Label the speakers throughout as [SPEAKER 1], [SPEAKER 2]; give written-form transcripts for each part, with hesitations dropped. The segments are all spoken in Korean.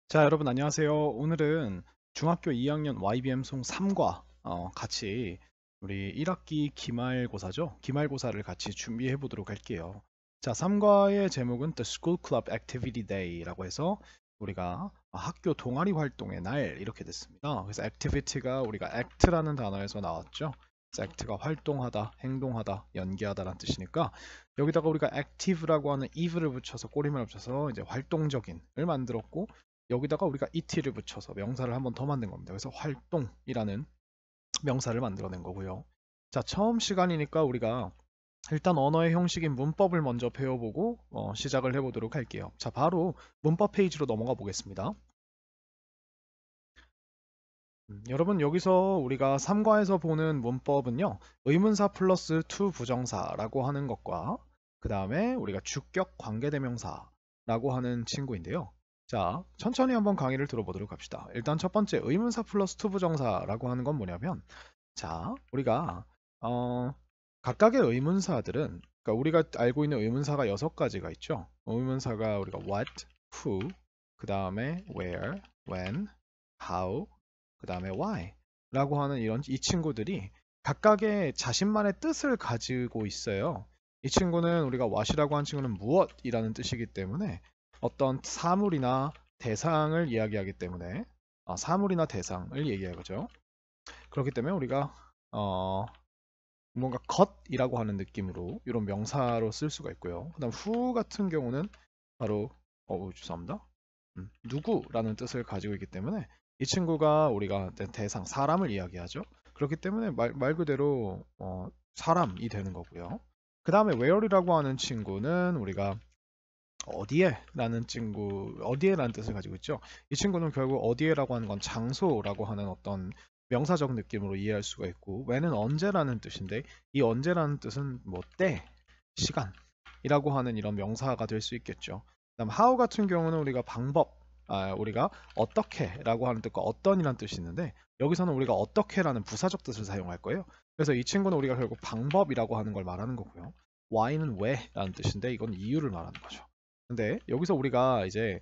[SPEAKER 1] 자, 여러분 안녕하세요. 오늘은 중학교 2학년 YBM 송 3과 같이 우리 1학기 기말고사죠. 기말고사를 같이 준비해 보도록 할게요. 자, 3과의 제목은 The School Club Activity Day라고 해서 우리가 학교 동아리 활동의 날 이렇게 됐습니다. 그래서 activity가 우리가 act라는 단어에서 나왔죠. 그래서 act가 활동하다, 행동하다, 연기하다라는 뜻이니까 여기다가 우리가 active라고 하는 eve를 붙여서 꼬리말을 붙여서 이제 활동적인을 만들었고 여기다가 우리가 et를 붙여서 명사를 한번 더 만든 겁니다. 그래서 활동이라는 명사를 만들어낸 거고요. 자, 처음 시간이니까 우리가 일단 언어의 형식인 문법을 먼저 배워보고 시작을 해보도록 할게요. 자, 바로 문법 페이지로 넘어가 보겠습니다. 여러분 여기서 우리가 3과에서 보는 문법은요. 의문사 플러스 to 부정사라고 하는 것과 그 다음에 우리가 주격 관계대명사라고 하는 친구인데요. 자, 천천히 한번 강의를 들어보도록 합시다. 일단 첫 번째 의문사 플러스 to 부정사라고 하는 건 뭐냐면 자, 우리가 각각의 의문사들은 그러니까 우리가 알고 있는 의문사가 6가지가 있죠. 의문사가 우리가 what, who, 그 다음에 where, when, how, 그 다음에 why 라고 하는 이 친구들이 각각의 자신만의 뜻을 가지고 있어요. 이 친구는 우리가 what이라고 하는 친구는 무엇이라는 뜻이기 때문에 어떤 사물이나 대상을 이야기하기 때문에 사물이나 대상을 얘기하죠. 그렇기 때문에 우리가 어, 뭔가 것이라고 하는 느낌으로 이런 명사로 쓸 수가 있고요. 그 다음 who 같은 경우는 바로 죄송합니다. 누구라는 뜻을 가지고 있기 때문에 이 친구가 우리가 대상, 사람을 이야기하죠. 그렇기 때문에 말 그대로 사람이 되는 거고요. 그 다음에 where이라고 하는 친구는 우리가 어디에라는 뜻을 가지고 있죠. 이 친구는 결국 어디에라고 하는 건 장소라고 하는 어떤 명사적 느낌으로 이해할 수가 있고, when은 언제라는 뜻인데, 이 언제라는 뜻은 뭐 때, 시간이라고 하는 이런 명사가 될 수 있겠죠. 그다음 how 같은 경우는 우리가 방법, 우리가 어떻게라고 하는 뜻과 어떤이라는 뜻이 있는데, 여기서는 우리가 어떻게라는 부사적 뜻을 사용할 거예요. 그래서 이 친구는 우리가 결국 방법이라고 하는 걸 말하는 거고요. why는 왜라는 뜻인데, 이건 이유를 말하는 거죠. 근데 여기서 우리가 이제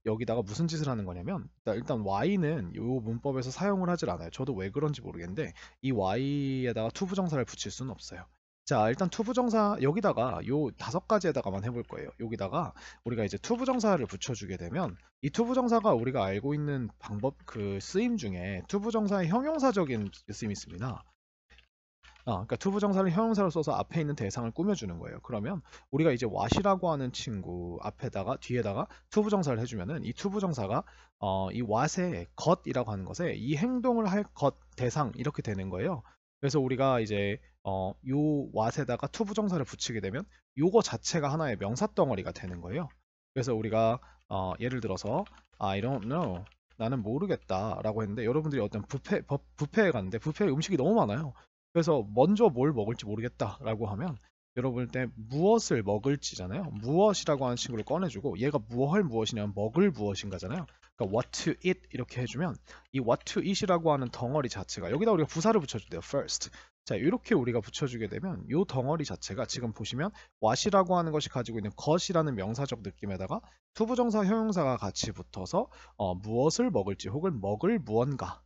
[SPEAKER 1] 여기다가 무슨 짓을 하는 거냐면 일단 y는 이 문법에서 사용을 하질 않아요. 저도 왜 그런지 모르겠는데 이 y에다가 투부정사를 붙일 수는 없어요. 자, 일단 투부정사 여기다가 요 5가지에다가만 해볼 거예요. 여기다가 우리가 이제 투부정사를 붙여주게 되면 이 투부정사가 우리가 알고 있는 방법 그 쓰임 중에 투부정사의 형용사적인 쓰임이 있습니다. 그러니까 투부정사를 형용사로 써서 앞에 있는 대상을 꾸며주는 거예요. 그러면 우리가 이제 what이라고 하는 친구 앞에다가 뒤에다가 투부정사를 해주면은 이 투부정사가 이 what의 것이라고 하는 것에 이 행동을 할 것 대상 이렇게 되는 거예요. 그래서 우리가 이제 요 what에다가 투부정사를 붙이게 되면 요거 자체가 하나의 명사 덩어리가 되는 거예요. 그래서 우리가 예를 들어서 I don't know 나는 모르겠다라고 했는데 여러분들이 어떤 뷔페에 갔는데 뷔페에 음식이 너무 많아요. 그래서 먼저 뭘 먹을지 모르겠다라고 하면 여러분 때 무엇을 먹을지잖아요. 무엇이라고 하는 친구를 꺼내주고 얘가 무엇이냐면 먹을 무엇인가잖아요. 그러니까 what to eat 이렇게 해주면 이 what to eat이라고 하는 덩어리 자체가 여기다 우리가 부사를 붙여주대요. first. 자, 이렇게 우리가 붙여주게 되면 이 덩어리 자체가 지금 보시면 what이라고 하는 것이 가지고 있는 것이라는 명사적 느낌에다가 투부정사 형용사가 같이 붙어서 무엇을 먹을지 혹은 먹을 무언가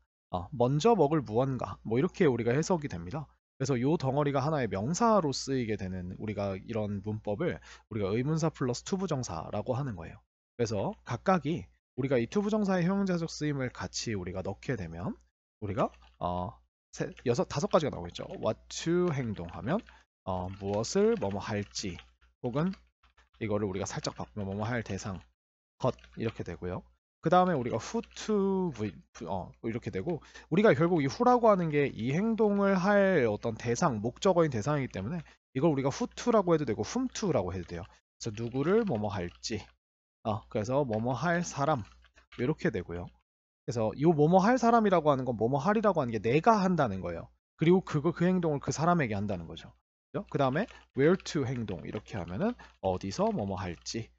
[SPEAKER 1] 먼저 먹을 무언가 뭐 이렇게 우리가 해석이 됩니다. 그래서 요 덩어리가 하나의 명사로 쓰이게 되는 우리가 이런 문법을 우리가 의문사 플러스 투부정사라고 하는 거예요. 그래서 각각이 우리가 이 투부정사의 형용사적 쓰임을 같이 우리가 넣게 되면 우리가 다섯 가지가 나오겠죠. what to 행동하면 무엇을 뭐뭐 할지 혹은 이거를 우리가 살짝 바꾸면 뭐뭐 할 대상 것 이렇게 되고요. 그 다음에 우리가 who to 이렇게 되고 우리가 결국 이 who라고 하는 게 이 행동을 할 어떤 대상, 목적어인 대상이기 때문에 이걸 우리가 who to라고 해도 되고 whom to라고 해도 돼요. 그래서 누구를 뭐뭐 할지 그래서 뭐뭐 할 사람 이렇게 되고요. 그래서 이 뭐뭐 할 사람이라고 하는 건 뭐뭐 하리라고 하는 게 내가 한다는 거예요. 그리고 그 행동을 그 사람에게 한다는 거죠. 그 다음에 where to 행동 이렇게 하면은 어디서 뭐뭐 할지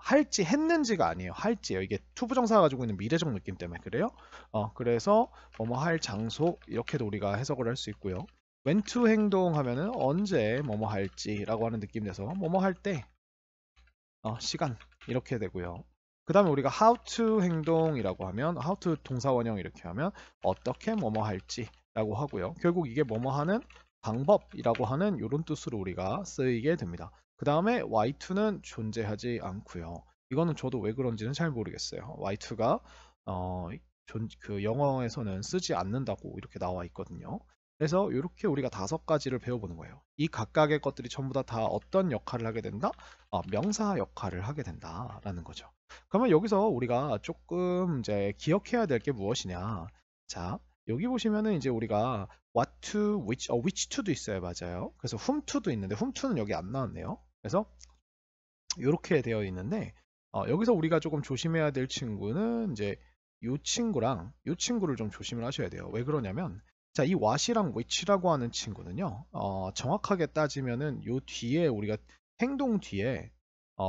[SPEAKER 1] 할지 했는지가 아니에요. 할지예요. 이게 투부정사가 가지고 있는 미래적 느낌 때문에 그래요. 그래서 뭐뭐 할 장소 이렇게도 우리가 해석을 할 수 있고요. when to 행동하면은 언제 뭐뭐 할지라고 하는 느낌 내서 뭐뭐 할 때 시간 이렇게 되고요. 그 다음에 우리가 how to 행동이라고 하면 how to 동사 원형 이렇게 하면 어떻게 뭐뭐 할지 라고 하고요. 결국 이게 뭐뭐 하는 방법이라고 하는 이런 뜻으로 우리가 쓰이게 됩니다. 그 다음에 y2는 존재하지 않고요. 이거는 저도 왜 그런지는 잘 모르겠어요. y2가 그 영어에서는 쓰지 않는다고 이렇게 나와 있거든요. 그래서 이렇게 우리가 5가지를 배워보는 거예요. 이 각각의 것들이 전부 다 어떤 역할을 하게 된다? 명사 역할을 하게 된다라는 거죠. 그러면 여기서 우리가 조금 이제 기억해야 될 게 무엇이냐? 자, 여기 보시면은 이제 우리가 what to, which to도 있어요, 맞아요. 그래서 whom to도 있는데 whom to는 여기 안 나왔네요. 그래서 이렇게 되어 있는데 여기서 우리가 조금 조심해야 될 친구는 이제 이 친구랑 이 친구를 좀 조심을 하셔야 돼요. 왜 그러냐면 자, 이 what이랑 which라고 하는 친구는요. 정확하게 따지면은 요 뒤에 우리가 행동 뒤에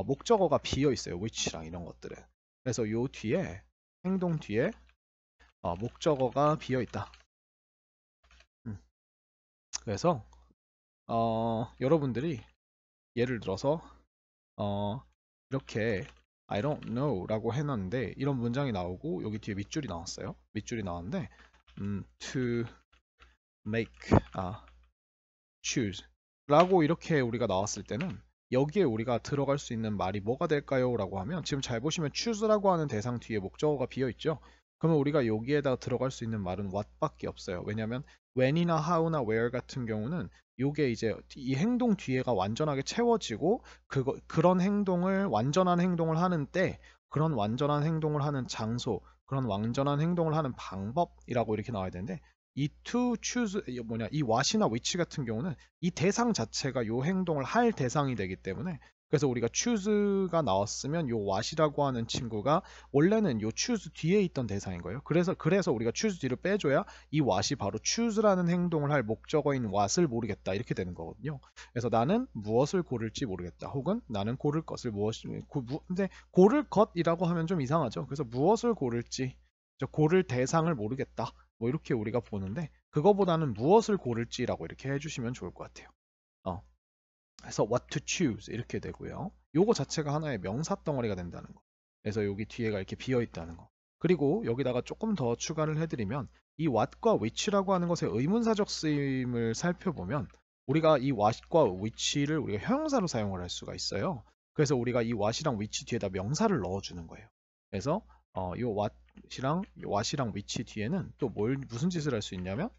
[SPEAKER 1] 목적어가 비어 있어요. which랑 이런 것들은. 그래서 요 뒤에 행동 뒤에 목적어가 비어 있다. 그래서 여러분들이 예를 들어서 이렇게 I don't know 라고 해놨는데 이런 문장이 나오고 여기 뒤에 밑줄이 나왔어요. 밑줄이 나왔는데 to make choose 라고 이렇게 우리가 나왔을 때는 여기에 우리가 들어갈 수 있는 말이 뭐가 될까요? 라고 하면 지금 잘 보시면 choose라고 하는 대상 뒤에 목적어가 비어 있죠. 그러면 우리가 여기에다 들어갈 수 있는 말은 what밖에 없어요. 왜냐하면 when이나 how나 where 같은 경우는 요게 이제 이 행동 뒤에가 완전하게 채워지고 그런 행동을 완전한 행동을 하는 때 그런 완전한 행동을 하는 장소 그런 완전한 행동을 하는 방법이라고 이렇게 나와야 되는데 이 to choose 이 what이나 which 같은 경우는 이 대상 자체가 요 행동을 할 대상이 되기 때문에 그래서 우리가 choose가 나왔으면 요 what이라고 하는 친구가 원래는 요 choose 뒤에 있던 대상인 거예요. 그래서 우리가 choose 뒤를 빼줘야 이 what이 바로 choose라는 행동을 할 목적어인 what을 모르겠다 이렇게 되는 거거든요. 그래서 나는 무엇을 고를지 모르겠다. 혹은 나는 고를 것을 근데 고를 것이라고 하면 좀 이상하죠. 그래서 무엇을 고를지 고를 대상을 모르겠다. 뭐 이렇게 우리가 보는데 그거보다는 무엇을 고를지라고 이렇게 해주시면 좋을 것 같아요. 그래서 what to choose 이렇게 되고요. 요거 자체가 하나의 명사 덩어리가 된다는 거. 그래서 여기 뒤에가 이렇게 비어 있다는 거. 그리고 여기다가 조금 더 추가를 해드리면 이 what과 which라고 하는 것의 의문사적 쓰임을 살펴보면 우리가 이 what과 which를 우리가 형용사로 사용을 할 수가 있어요. 그래서 우리가 이 what이랑 which 뒤에다 명사를 넣어주는 거예요. 그래서 이 what이랑 which 뒤에는 또 무슨 짓을 할 수 있냐면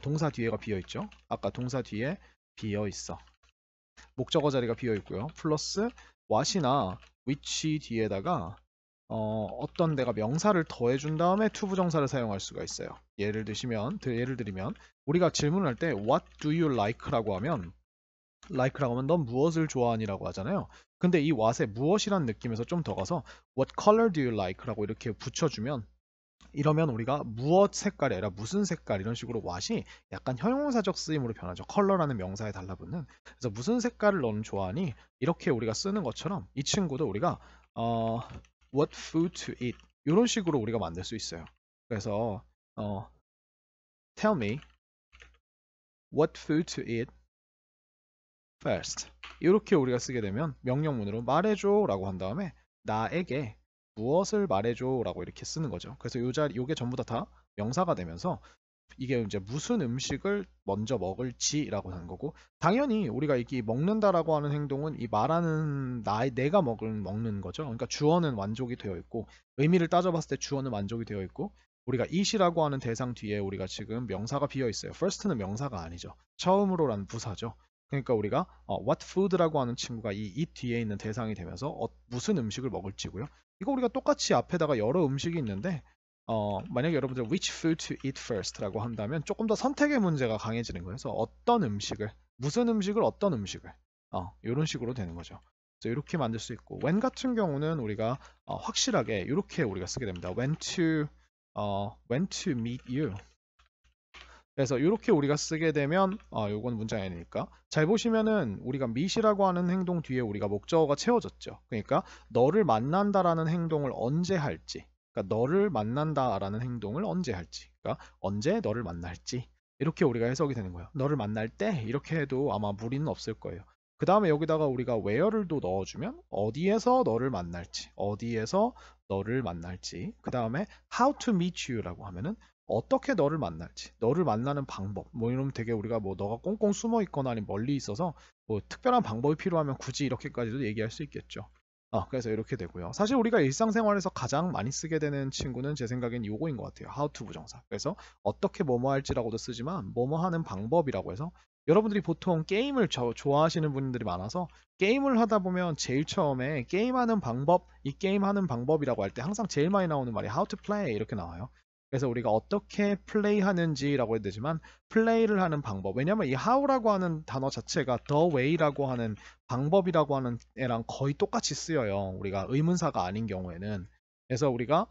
[SPEAKER 1] 동사 뒤에가 비어 있죠. 아까 동사 뒤에 비어 있어. 목적어 자리가 비어 있고요. 플러스 what이나 which 뒤에다가 어떤 데가 명사를 더해준 다음에 to 부정사를 사용할 수가 있어요. 예를 들면 우리가 질문을 할 때 what do you like라고 하면 넌 무엇을 좋아하니라고 하잖아요. 근데 이 what에 무엇이란 느낌에서 좀 더 가서 what color do you like라고 이렇게 붙여주면 이러면 우리가 무엇 색깔이 아니라 무슨 색깔 이런 식으로 what이 약간 형용사적 쓰임으로 변하죠. 컬러라는 명사에 달라붙는. 그래서 무슨 색깔을 너는 좋아하니? 이렇게 우리가 쓰는 것처럼 이 친구도 우리가 what food to eat 이런 식으로 우리가 만들 수 있어요. 그래서 tell me what food to eat first 이렇게 우리가 쓰게 되면 명령문으로 말해줘 라고 한 다음에 나에게 무엇을 말해줘 라고 이렇게 쓰는 거죠. 그래서 요게 전부 다 명사가 되면서 이게 이제 무슨 음식을 먼저 먹을지 라고 하는 거고 당연히 우리가 이게 먹는다라고 하는 행동은 이 말하는 내가 먹는 거죠. 그러니까 주어는 완족이 되어 있고 의미를 따져봤을 때 주어는 완족이 되어 있고 우리가 it이라고 하는 대상 뒤에 우리가 지금 명사가 비어 있어요. first는 명사가 아니죠. 처음으로라는 부사죠. 그러니까 우리가 what food라고 하는 친구가 이 it 뒤에 있는 대상이 되면서 무슨 음식을 먹을지고요. 이거 우리가 똑같이 앞에다가 여러 음식이 있는데 만약에 여러분들 which food to eat first라고 한다면 조금 더 선택의 문제가 강해지는 거예요. 그래서 어떤 음식을 무슨 음식을 어떤 음식을 이런 식으로 되는 거죠. 그래서 이렇게 만들 수 있고 when 같은 경우는 우리가 확실하게 이렇게 우리가 쓰게 됩니다. when to meet you 그래서 이렇게 우리가 쓰게 되면 요건 문장이 아니니까 잘 보시면은 우리가 meet이라고 하는 행동 뒤에 우리가 목적어가 채워졌죠. 그러니까 너를 만난다라는 행동을 언제 할지 그러니까 너를 만난다라는 행동을 언제 할지 그러니까 언제 너를 만날지 이렇게 우리가 해석이 되는 거예요. 너를 만날 때 이렇게 해도 아마 무리는 없을 거예요. 그 다음에 여기다가 우리가 where를 또 넣어주면 어디에서 너를 만날지, 그 다음에 how to meet you라고 하면은 어떻게 너를 만날지, 너를 만나는 방법. 뭐 이러면 되게 우리가 뭐 너가 꽁꽁 숨어 있거나 아니면 멀리 있어서 뭐 특별한 방법이 필요하면 굳이 이렇게까지도 얘기할 수 있겠죠. 그래서 이렇게 되고요. 사실 우리가 일상생활에서 가장 많이 쓰게 되는 친구는 제 생각엔 요거인 것 같아요. how to 부정사. 그래서 어떻게 뭐뭐 할지라고도 쓰지만 뭐뭐 하는 방법이라고 해서 여러분들이 보통 게임을 좋아하시는 분들이 많아서 게임을 하다 보면 제일 처음에 게임하는 방법, 이 게임하는 방법이라고 할 때 항상 제일 많이 나오는 말이 how to play 이렇게 나와요. 그래서 우리가 어떻게 플레이하는지라고 해야 되지만 플레이를 하는 방법. 왜냐면 이 how라고 하는 단어 자체가 the way라고 하는 방법이라고 하는 애랑 거의 똑같이 쓰여요. 우리가 의문사가 아닌 경우에는. 그래서 우리가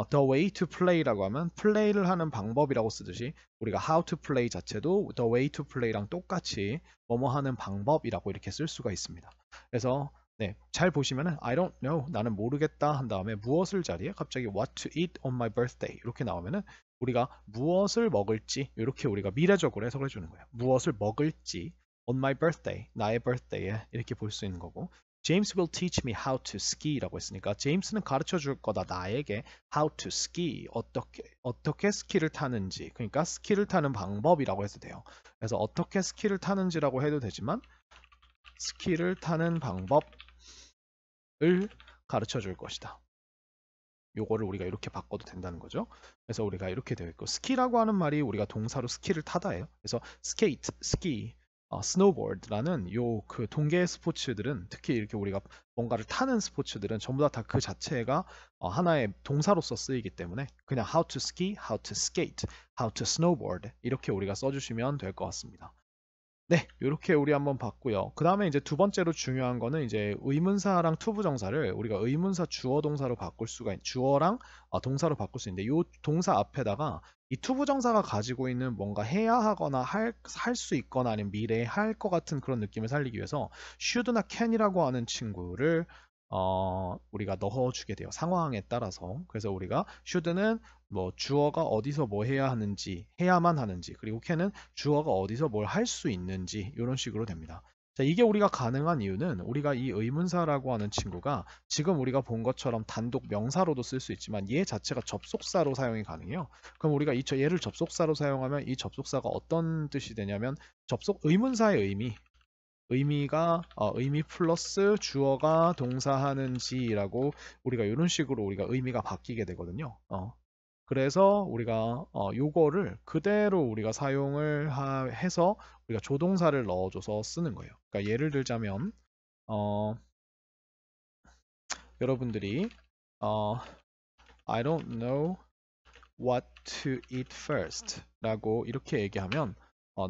[SPEAKER 1] the way to play라고 하면 플레이를 하는 방법이라고 쓰듯이 우리가 how to play 자체도 the way to play랑 똑같이 뭐뭐 하는 방법이라고 이렇게 쓸 수가 있습니다. 그래서 네, 잘 보시면은 I don't know, 나는 모르겠다 한 다음에 무엇을 자리에 갑자기 what to eat on my birthday 이렇게 나오면은 우리가 무엇을 먹을지 이렇게 우리가 미래적으로 해석을 해주는 거예요. 무엇을 먹을지 on my birthday, 나의 birthday에 이렇게 볼 수 있는 거고 James will teach me how to ski라고 했으니까 제임스는 가르쳐 줄 거다 나에게 how to ski 어떻게 스키를 타는지 그러니까 스키를 타는 방법이라고 해도 돼요. 그래서 어떻게 스키를 타는지라고 해도 되지만 스키를 타는 방법을 가르쳐 줄 것이다. 요거를 우리가 이렇게 바꿔도 된다는 거죠. 그래서 우리가 이렇게 되어 있고 스키라고 하는 말이 우리가 동사로 스키를 타다예요. 그래서 스케이트, 스키, 스노보드라는 요 그 동계 스포츠들은 특히 이렇게 우리가 뭔가를 타는 스포츠들은 전부 다 그 자체가 하나의 동사로서 쓰이기 때문에 그냥 how to ski, how to skate, how to snowboard 이렇게 우리가 써주시면 될 것 같습니다. 네, 이렇게 우리 한번 봤고요. 그 다음에 이제 두 번째로 중요한 거는 이제 의문사랑 투부정사를 우리가 의문사 주어 동사로 바꿀 수가 주어랑 동사로 바꿀 수 있는데 이 동사 앞에다가 이 투부정사가 가지고 있는 뭔가 해야 하거나 할 수 있거나 아니면 미래에 할 것 같은 그런 느낌을 살리기 위해서 should나 can이라고 하는 친구를 우리가 넣어주게 돼요. 상황에 따라서. 그래서 우리가 should는 뭐 주어가 어디서 뭐 해야 하는지, 해야만 하는지, 그리고 can은 주어가 어디서 뭘 할 수 있는지 이런 식으로 됩니다. 자, 이게 우리가 가능한 이유는 우리가 이 의문사라고 하는 친구가 지금 우리가 본 것처럼 단독 명사로도 쓸 수 있지만 얘 자체가 접속사로 사용이 가능해요. 그럼 우리가 얘를 접속사로 사용하면 이 접속사가 어떤 뜻이 되냐면 의문사의 의미가 의미 플러스 주어가 동사하는지라고 우리가 이런 식으로 우리가 의미가 바뀌게 되거든요. 그래서 우리가 요거를 그대로 우리가 사용을 해서 우리가 조동사를 넣어줘서 쓰는 거예요. 그러니까 예를 들자면 여러분들이 I don't know what to eat first 라고 이렇게 얘기하면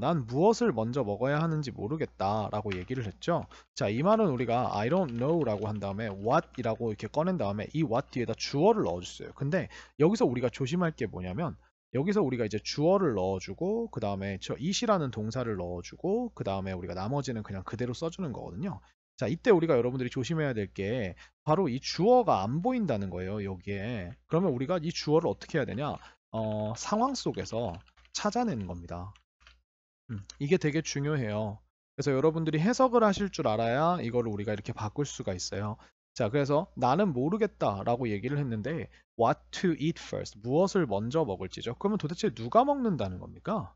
[SPEAKER 1] 난 무엇을 먼저 먹어야 하는지 모르겠다 라고 얘기를 했죠. 자, 이 말은 우리가 I don't know 라고 한 다음에 what 이라고 이렇게 꺼낸 다음에 이 what 뒤에다 주어를 넣어줬어요. 근데 여기서 우리가 조심할 게 뭐냐면 여기서 우리가 이제 주어를 넣어주고 그 다음에 저 it이라는 동사를 넣어주고 그 다음에 우리가 나머지는 그냥 그대로 써주는 거거든요. 자, 이때 우리가 여러분들이 조심해야 될 게 바로 이 주어가 안 보인다는 거예요, 여기에. 그러면 우리가 이 주어를 어떻게 해야 되냐? 상황 속에서 찾아내는 겁니다. 이게 되게 중요해요. 그래서 여러분들이 해석을 하실 줄 알아야 이거를 우리가 이렇게 바꿀 수가 있어요. 자, 그래서 나는 모르겠다라고 얘기를 했는데 what to eat first, 무엇을 먼저 먹을지죠. 그러면 도대체 누가 먹는다는 겁니까?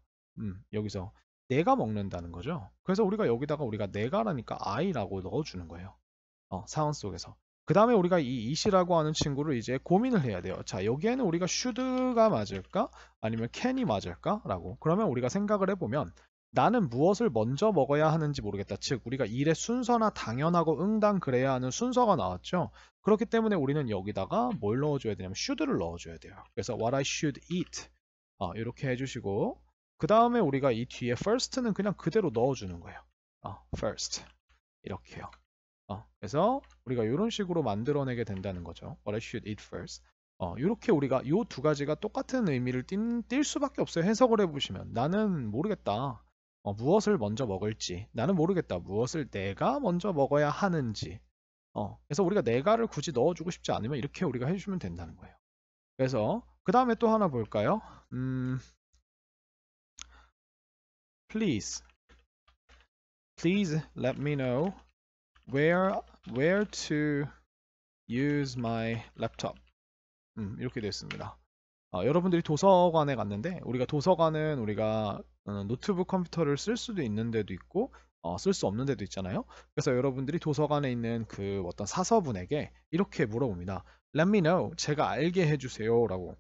[SPEAKER 1] 여기서 내가 먹는다는 거죠. 그래서 우리가 여기다가 우리가 내가라니까 I라고 넣어주는 거예요. 상황 속에서. 그 다음에 우리가 이 it이라고 하는 친구를 이제 고민을 해야 돼요. 자, 여기에는 우리가 should가 맞을까? 아니면 can이 맞을까? 라고. 그러면 우리가 생각을 해보면 나는 무엇을 먼저 먹어야 하는지 모르겠다. 즉, 우리가 일의 순서나 당연하고 응당 그래야 하는 순서가 나왔죠. 그렇기 때문에 우리는 여기다가 뭘 넣어줘야 되냐면 should를 넣어줘야 돼요. 그래서 what I should eat. 이렇게 해주시고 그 다음에 우리가 이 뒤에 first는 그냥 그대로 넣어주는 거예요. first. 이렇게요. 그래서 우리가 이런 식으로 만들어내게 된다는 거죠. What I should eat first. 이렇게 우리가 이 두 가지가 똑같은 의미를 띌 수밖에 없어요. 해석을 해보시면 나는 모르겠다. 무엇을 먼저 먹을지. 나는 모르겠다. 무엇을 내가 먼저 먹어야 하는지. 그래서 우리가 내가를 굳이 넣어주고 싶지 않으면 이렇게 우리가 해주시면 된다는 거예요. 그래서 그 다음에 또 하나 볼까요? Please please let me know where to use my laptop. 이렇게 되어 있습니다. 여러분들이 도서관에 갔는데 우리가 도서관은 우리가 노트북 컴퓨터를 쓸 수도 있는 데도 있고 쓸 수 없는 데도 있잖아요. 그래서 여러분들이 도서관에 있는 그 어떤 사서분에게 이렇게 물어봅니다. Let me know. 제가 알게 해주세요. 라고.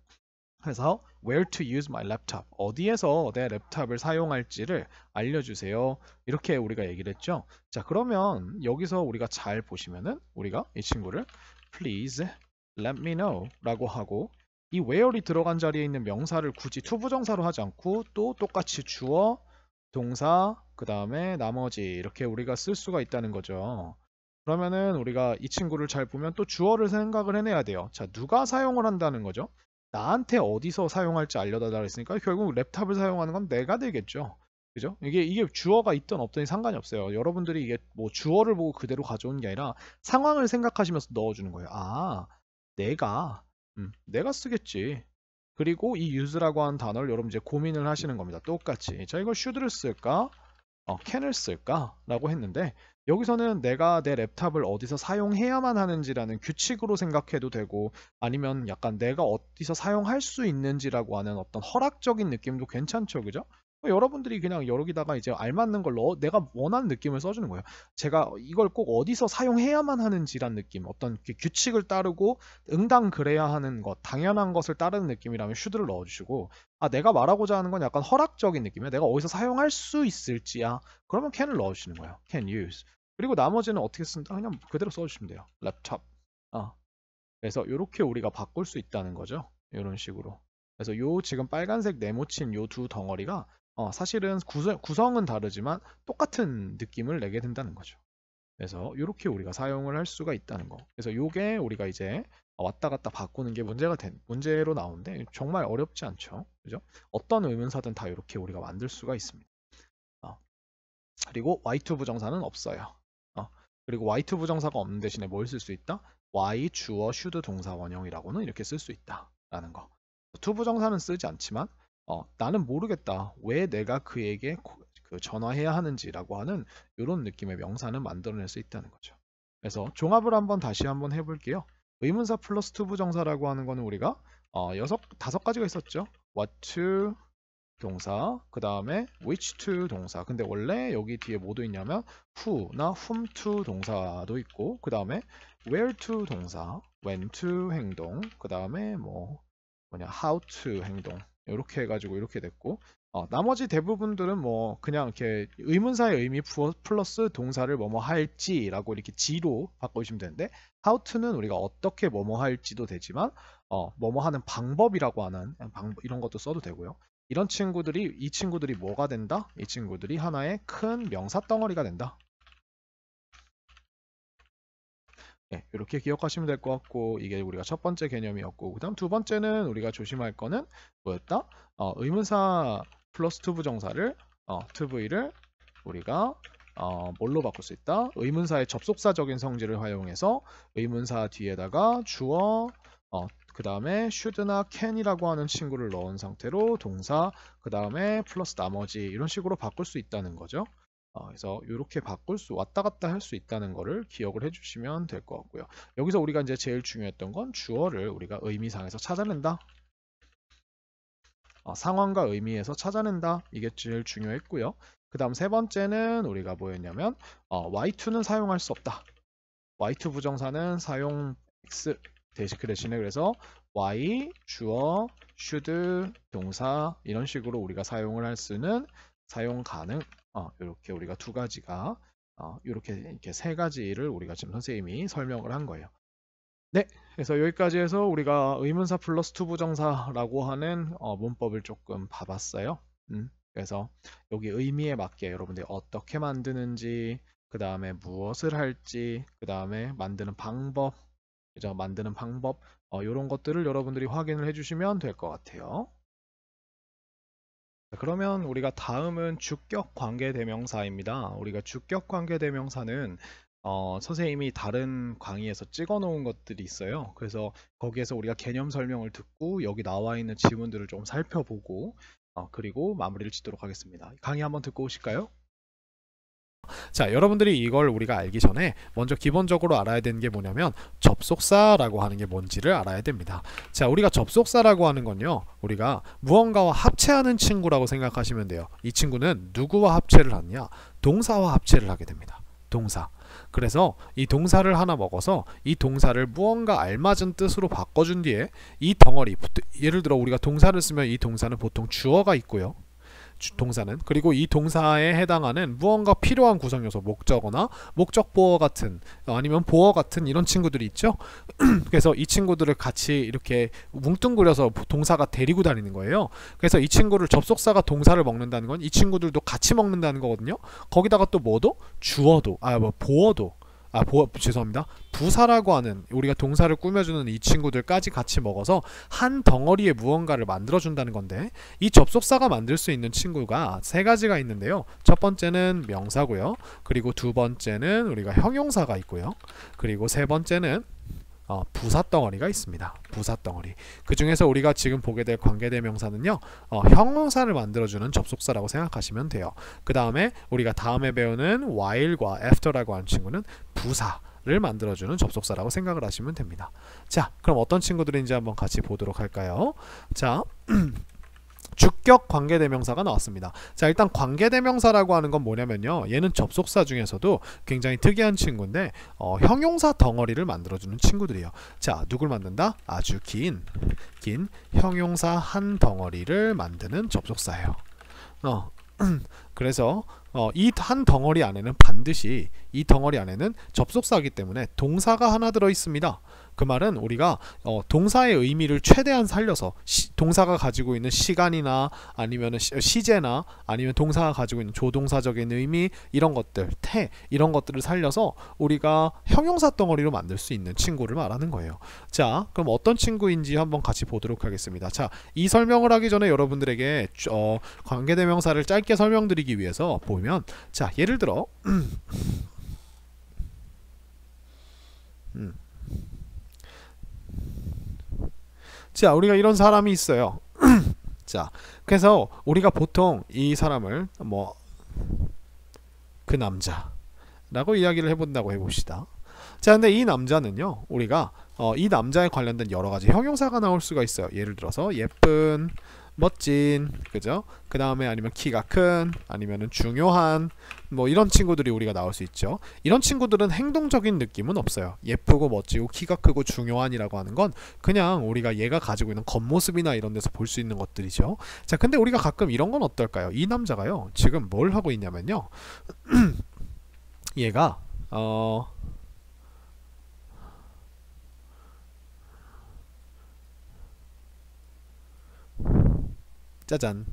[SPEAKER 1] 그래서 where to use my laptop. 어디에서 내 랩탑을 사용할지를 알려주세요. 이렇게 우리가 얘기를 했죠. 자, 그러면 여기서 우리가 잘 보시면은 우리가 이 친구를 please let me know 라고 하고 이 where이 들어간 자리에 있는 명사를 굳이 투부정사로 하지 않고 또 똑같이 주어, 동사, 그 다음에 나머지 이렇게 우리가 쓸 수가 있다는 거죠. 그러면은 우리가 이 친구를 잘 보면 또 주어를 생각을 해내야 돼요. 자, 누가 사용을 한다는 거죠? 나한테 어디서 사용할지 알려달라 했으니까 결국 랩탑을 사용하는 건 내가 되겠죠. 그죠? 이게 주어가 있든 없든 상관이 없어요. 여러분들이 이게 뭐 주어를 보고 그대로 가져오는 게 아니라 상황을 생각하시면서 넣어주는 거예요. 아, 내가 쓰겠지. 그리고 이 use라고 하는 단어를 여러분 이제 고민을 하시는 겁니다. 똑같이. 자, 이걸 should를 쓸까? can을 쓸까? 라고 했는데 여기서는 내가 내 랩탑을 어디서 사용해야만 하는지라는 규칙으로 생각해도 되고 아니면 약간 내가 어디서 사용할 수 있는지라고 하는 어떤 허락적인 느낌도 괜찮죠. 그죠? 여러분들이 그냥 여기다가 이제 알맞는 걸 내가 원하는 느낌을 써주는 거예요. 제가 이걸 꼭 어디서 사용해야만 하는지란 느낌, 어떤 규칙을 따르고 응당 그래야 하는 것, 당연한 것을 따르는 느낌이라면 should를 넣어주시고 내가 말하고자 하는 건 약간 허락적인 느낌이야. 내가 어디서 사용할 수 있을지야. 그러면 can을 넣어주시는 거예요. can use. 그리고 나머지는 어떻게 쓴다? 그냥 그대로 써주시면 돼요. 랩탑. 그래서 이렇게 우리가 바꿀 수 있다는 거죠. 이런 식으로. 그래서 요 지금 빨간색 네모친 요 두 덩어리가 사실은 구성은 다르지만 똑같은 느낌을 내게 된다는 거죠. 그래서 이렇게 우리가 사용을 할 수가 있다는 거. 그래서 요게 우리가 이제 왔다 갔다 바꾸는 게 문제로 나오는데 정말 어렵지 않죠. 그죠? 어떤 의문사든 다 이렇게 우리가 만들 수가 있습니다. 그리고 Y2 부정사는 없어요. 그리고 Y2 부정사가 없는 대신에 뭘 쓸 수 있다? Y 주어 should 동사 원형이라고는 이렇게 쓸 수 있다라는 거. to 부정사는 쓰지 않지만 나는 모르겠다. 왜 내가 그에게 전화해야 하는지라고 하는 이런 느낌의 명사는 만들어낼 수 있다는 거죠. 그래서 종합을 다시 한번 해볼게요. 의문사 플러스 to 부정사라고 하는 거는 우리가 다섯 가지가 있었죠. what to 동사, 그 다음에 which to 동사. 근데 원래 여기 뒤에 뭐도 있냐면 who나 whom to 동사도 있고, 그 다음에 where to 동사, when to 행동, 그 다음에 how to 행동. 이렇게 해가지고 이렇게 됐고, 나머지 대부분들은 그냥 이렇게 의문사의 의미 플러스 동사를 뭐뭐 할지라고 이렇게 지로 바꿔주시면 되는데, how to는 우리가 어떻게 뭐뭐 할지도 되지만, 뭐뭐 하는 방법이라고 하는 이런 것도 써도 되고요. 이 친구들이 뭐가 된다? 이 친구들이 하나의 큰 명사 덩어리가 된다. 네, 이렇게 기억하시면 될 것 같고, 이게 우리가 첫 번째 개념이었고, 그 다음 두 번째는 우리가 조심할 거는 뭐였다? 의문사 플러스 to 부정사를 to를 우리가 뭘로 바꿀 수 있다? 의문사의 접속사적인 성질을 활용해서 의문사 뒤에다가 주어, 그 다음에 should나 can이라고 하는 친구를 넣은 상태로 동사, 그 다음에 플러스 나머지 이런 식으로 바꿀 수 있다는 거죠. 그래서 이렇게 왔다 갔다 할 수 있다는 거를 기억을 해주시면 될 것 같고요. 여기서 우리가 이제 제일 중요했던 건 주어를 우리가 의미상에서 찾아낸다. 상황과 의미에서 찾아낸다. 이게 제일 중요했고요. 그 다음 세 번째는 우리가 뭐였냐면 Y2는 사용할 수 없다. Y2 부정사는 사용 X 대신에 그래서 Y, 주어, should, 동사 이런 식으로 우리가 사용을 할 수는 사용 가능. 이렇게 우리가 두 가지가 이렇게 세 가지를 우리가 지금 선생님이 설명을 한 거예요. 네, 그래서 여기까지 해서 우리가 의문사 플러스 to 부정사라고 하는 문법을 조금 봐봤어요. 그래서 여기 의미에 맞게 여러분들이 어떻게 만드는지, 그 다음에 무엇을 할지, 그 다음에 만드는 방법, 그죠? 만드는 방법, 이런 것들을 여러분들이 확인을 해주시면 될 것 같아요. 그러면 우리가 다음은 주격 관계대명사입니다. 우리가 주격 관계대명사는 선생님이 다른 강의에서 찍어 놓은 것들이 있어요. 그래서 거기에서 우리가 개념 설명을 듣고 여기 나와 있는 지문들을 좀 살펴보고 그리고 마무리를 짓도록 하겠습니다. 강의 한번 듣고 오실까요? 자, 여러분들이 이걸 우리가 알기 전에 먼저 기본적으로 알아야 되는 게 뭐냐면 접속사라고 하는 게 뭔지를 알아야 됩니다. 자, 우리가 접속사라고 하는 건요, 우리가 무언가와 합체하는 친구라고 생각하시면 돼요. 이 친구는 누구와 합체를 하느냐? 동사와 합체를 하게 됩니다. 동사. 그래서 이 동사를 하나 먹어서 이 동사를 무언가 알맞은 뜻으로 바꿔준 뒤에 이 덩어리, 예를 들어 우리가 동사를 쓰면 이 동사는 보통 주어가 있고요, 동사는, 그리고 이 동사에 해당하는 무언가 필요한 구성 요소, 목적어나 목적 보어 같은, 아니면 보어 같은 이런 친구들이 있죠. 그래서 이 친구들을 같이 이렇게 뭉뚱그려서 동사가 데리고 다니는 거예요. 그래서 이 친구를, 접속사가 동사를 먹는다는 건 이 친구들도 같이 먹는다는 거거든요. 거기다가 또 뭐도? 주어도, 보어도, 죄송합니다. 부사라고 하는, 우리가 동사를 꾸며주는 이 친구들까지 같이 먹어서 한 덩어리의 무언가를 만들어준다는 건데, 이 접속사가 만들 수 있는 친구가 세 가지가 있는데요. 첫 번째는 명사고요. 그리고 두 번째는 우리가 형용사가 있고요. 그리고 세 번째는 부사 덩어리가 있습니다. 부사 덩어리. 그 중에서 우리가 지금 보게 될 관계대명사는요, 형용사를 만들어주는 접속사라고 생각하시면 돼요. 그 다음에 우리가 다음에 배우는 while과 after라고 하는 친구는 부사를 만들어주는 접속사라고 생각을 하시면 됩니다. 자, 그럼 어떤 친구들인지 한번 같이 보도록 할까요? 자, 주격 관계대명사가 나왔습니다. 자, 일단 관계대명사라고 하는 건 뭐냐면요, 얘는 접속사 중에서도 굉장히 특이한 친구인데 형용사 덩어리를 만들어주는 친구들이에요. 자, 누굴 만든다? 아주 긴 형용사 한 덩어리를 만드는 접속사예요. 그래서 이 한 덩어리 안에는 반드시, 이 덩어리 안에는 접속사이기 때문에 동사가 하나 들어 있습니다. 그 말은 우리가 동사의 의미를 최대한 살려서, 동사가 가지고 있는 시간이나 아니면 시제나 아니면 동사가 가지고 있는 조동사적인 의미, 이런 것들, 이런 것들을 살려서 우리가 형용사 덩어리로 만들 수 있는 친구를 말하는 거예요. 자, 그럼 어떤 친구인지 한번 같이 보도록 하겠습니다. 자, 이 설명을 하기 전에 여러분들에게 관계대명사를 짧게 설명드리기 위해서 보면, 자, 예를 들어 자, 우리가 이런 사람이 있어요. 자, 그래서 우리가 보통 이 사람을 그 남자라고 이야기를 해본다고 해봅시다. 자, 근데 이 남자는요, 우리가 이 남자에 관련된 여러 가지 형용사가 나올 수가 있어요. 예를 들어서 예쁜, 멋진, 그죠? 그 다음에 아니면 키가 큰, 아니면은 중요한, 이런 친구들이 우리가 나올 수 있죠. 이런 친구들은 행동적인 느낌은 없어요. 예쁘고 멋지고 키가 크고 중요한이라고 하는 건 그냥 우리가 얘가 가지고 있는 겉모습이나 이런 데서 볼 수 있는 것들이죠. 자, 근데 우리가 가끔 이런 건 어떨까요? 이 남자가요, 지금 뭘 하고 있냐면요, 얘가 짜잔.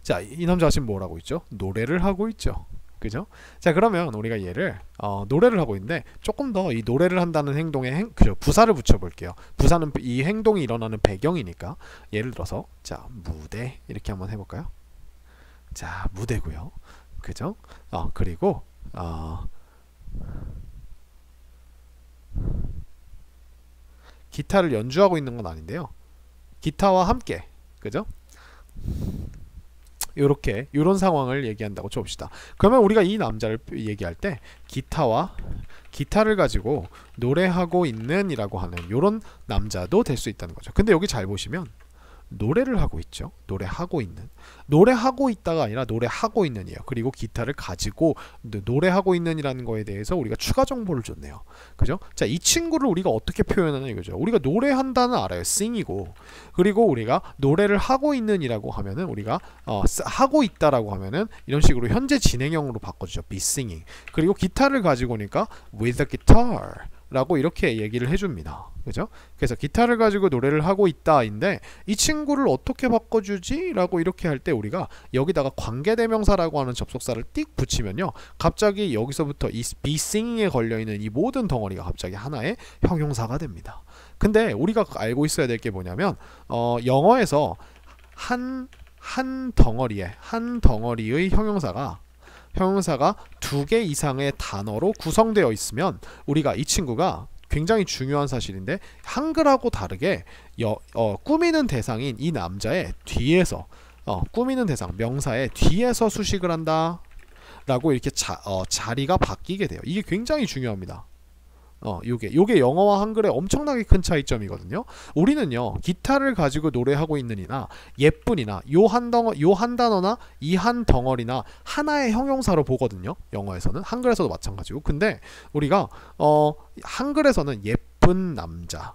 [SPEAKER 1] 자, 이 남자가 지금 뭘 하고 있죠? 노래를 하고 있죠. 그죠? 자, 그러면 우리가 얘를 노래를 하고 있는데, 조금 더 이 노래를 한다는 행동에 부사를 붙여볼게요. 부사는 이 행동이 일어나는 배경이니까, 예를 들어서 자, 무대 이렇게 한번 해볼까요? 자, 무대고요. 그죠? 그리고 기타를 연주하고 있는 건 아닌데요, 기타와 함께, 그죠? 요런 상황을 얘기한다고 쳐봅시다. 그러면 우리가 이 남자를 얘기할 때 기타를 가지고 노래하고 있는 이라고 하는 요런 남자도 될 수 있다는 거죠. 근데 여기 잘 보시면 노래를 하고 있죠. 노래하고 있는. 노래하고 있다가 아니라 노래하고 있는이에요. 그리고 기타를 가지고 노래하고 있는이라는 거에 대해서 우리가 추가 정보를 줬네요. 그죠? 자, 이 친구를 우리가 어떻게 표현하냐 이거죠. 우리가 노래한다는 알아요. sing이고. 그리고 우리가 노래를 하고 있는이라고 하면은 우리가 하고 있다라고 하면은 이런 식으로 현재 진행형으로 바꿔주죠. be singing. 그리고 기타를 가지고 오니까 with a guitar 라고 이렇게 얘기를 해줍니다. 그죠? 그래서 기타를 가지고 노래를 하고 있다인데, 이 친구를 어떻게 바꿔주지? 라고 이렇게 할 때 우리가 여기다가 관계대명사라고 하는 접속사를 띡 붙이면요, 갑자기 여기서부터 이 be singing에 걸려있는 이 모든 덩어리가 갑자기 하나의 형용사가 됩니다. 근데 우리가 알고 있어야 될 게 뭐냐면 영어에서 한 덩어리의 형용사가 두 개 이상의 단어로 구성되어 있으면 우리가 이 친구가 굉장히 중요한 사실인데, 한글하고 다르게 꾸미는 대상인 이 남자의 뒤에서 꾸미는 대상 명사의 뒤에서 수식을 한다 라고 이렇게 자리가 바뀌게 돼요. 이게 굉장히 중요합니다. 요게 영어와 한글의 엄청나게 큰 차이점이거든요. 우리는요 기타를 가지고 노래하고 있는 이나 예쁜이나 요 한 단어나 이 한 덩어리나 하나의 형용사로 보거든요. 영어에서는, 한글에서도 마찬가지고. 근데 우리가 한글에서는 예쁜 남자,